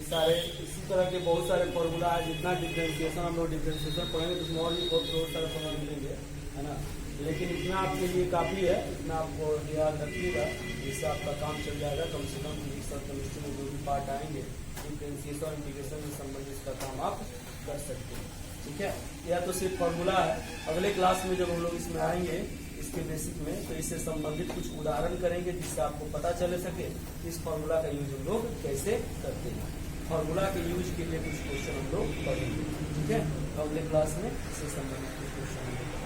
सारे इसी तरह के बहुत सारे फॉर्मूला है। जितना डिफ्रेंशिएशन हम लोग डिफ्रेंशिएशन पढ़ेंगे तो उसमें और भी बहुत सारे फॉर्मूला मिलेंगे, है ना। लेकिन इतना आपके लिए काफ़ी है, इतना आपको याद रखिएगा, जिससे आपका काम चल जाएगा। कम से कम केमिस्ट्री में जो भी पार्ट आएंगे डिफ्रेंशिएशन और इंटीग्रेशन से संबंधित इसका काम आप कर सकते हैं। ठीक है, यह तो सिर्फ फॉर्मूला है। अगले क्लास में जब हम लोग इसमें आएंगे इसके बेसिक में, तो इससे संबंधित कुछ उदाहरण करेंगे जिससे आपको पता चले सके इस फॉर्मूला का यूज हम लोग कैसे करते हैं। फॉर्मूला के यूज के लिए कुछ क्वेश्चन हम लोग पढ़ेंगे, ठीक है। अगले क्लास में इससे संबंधित कुछ क्वेश्चन हम लोग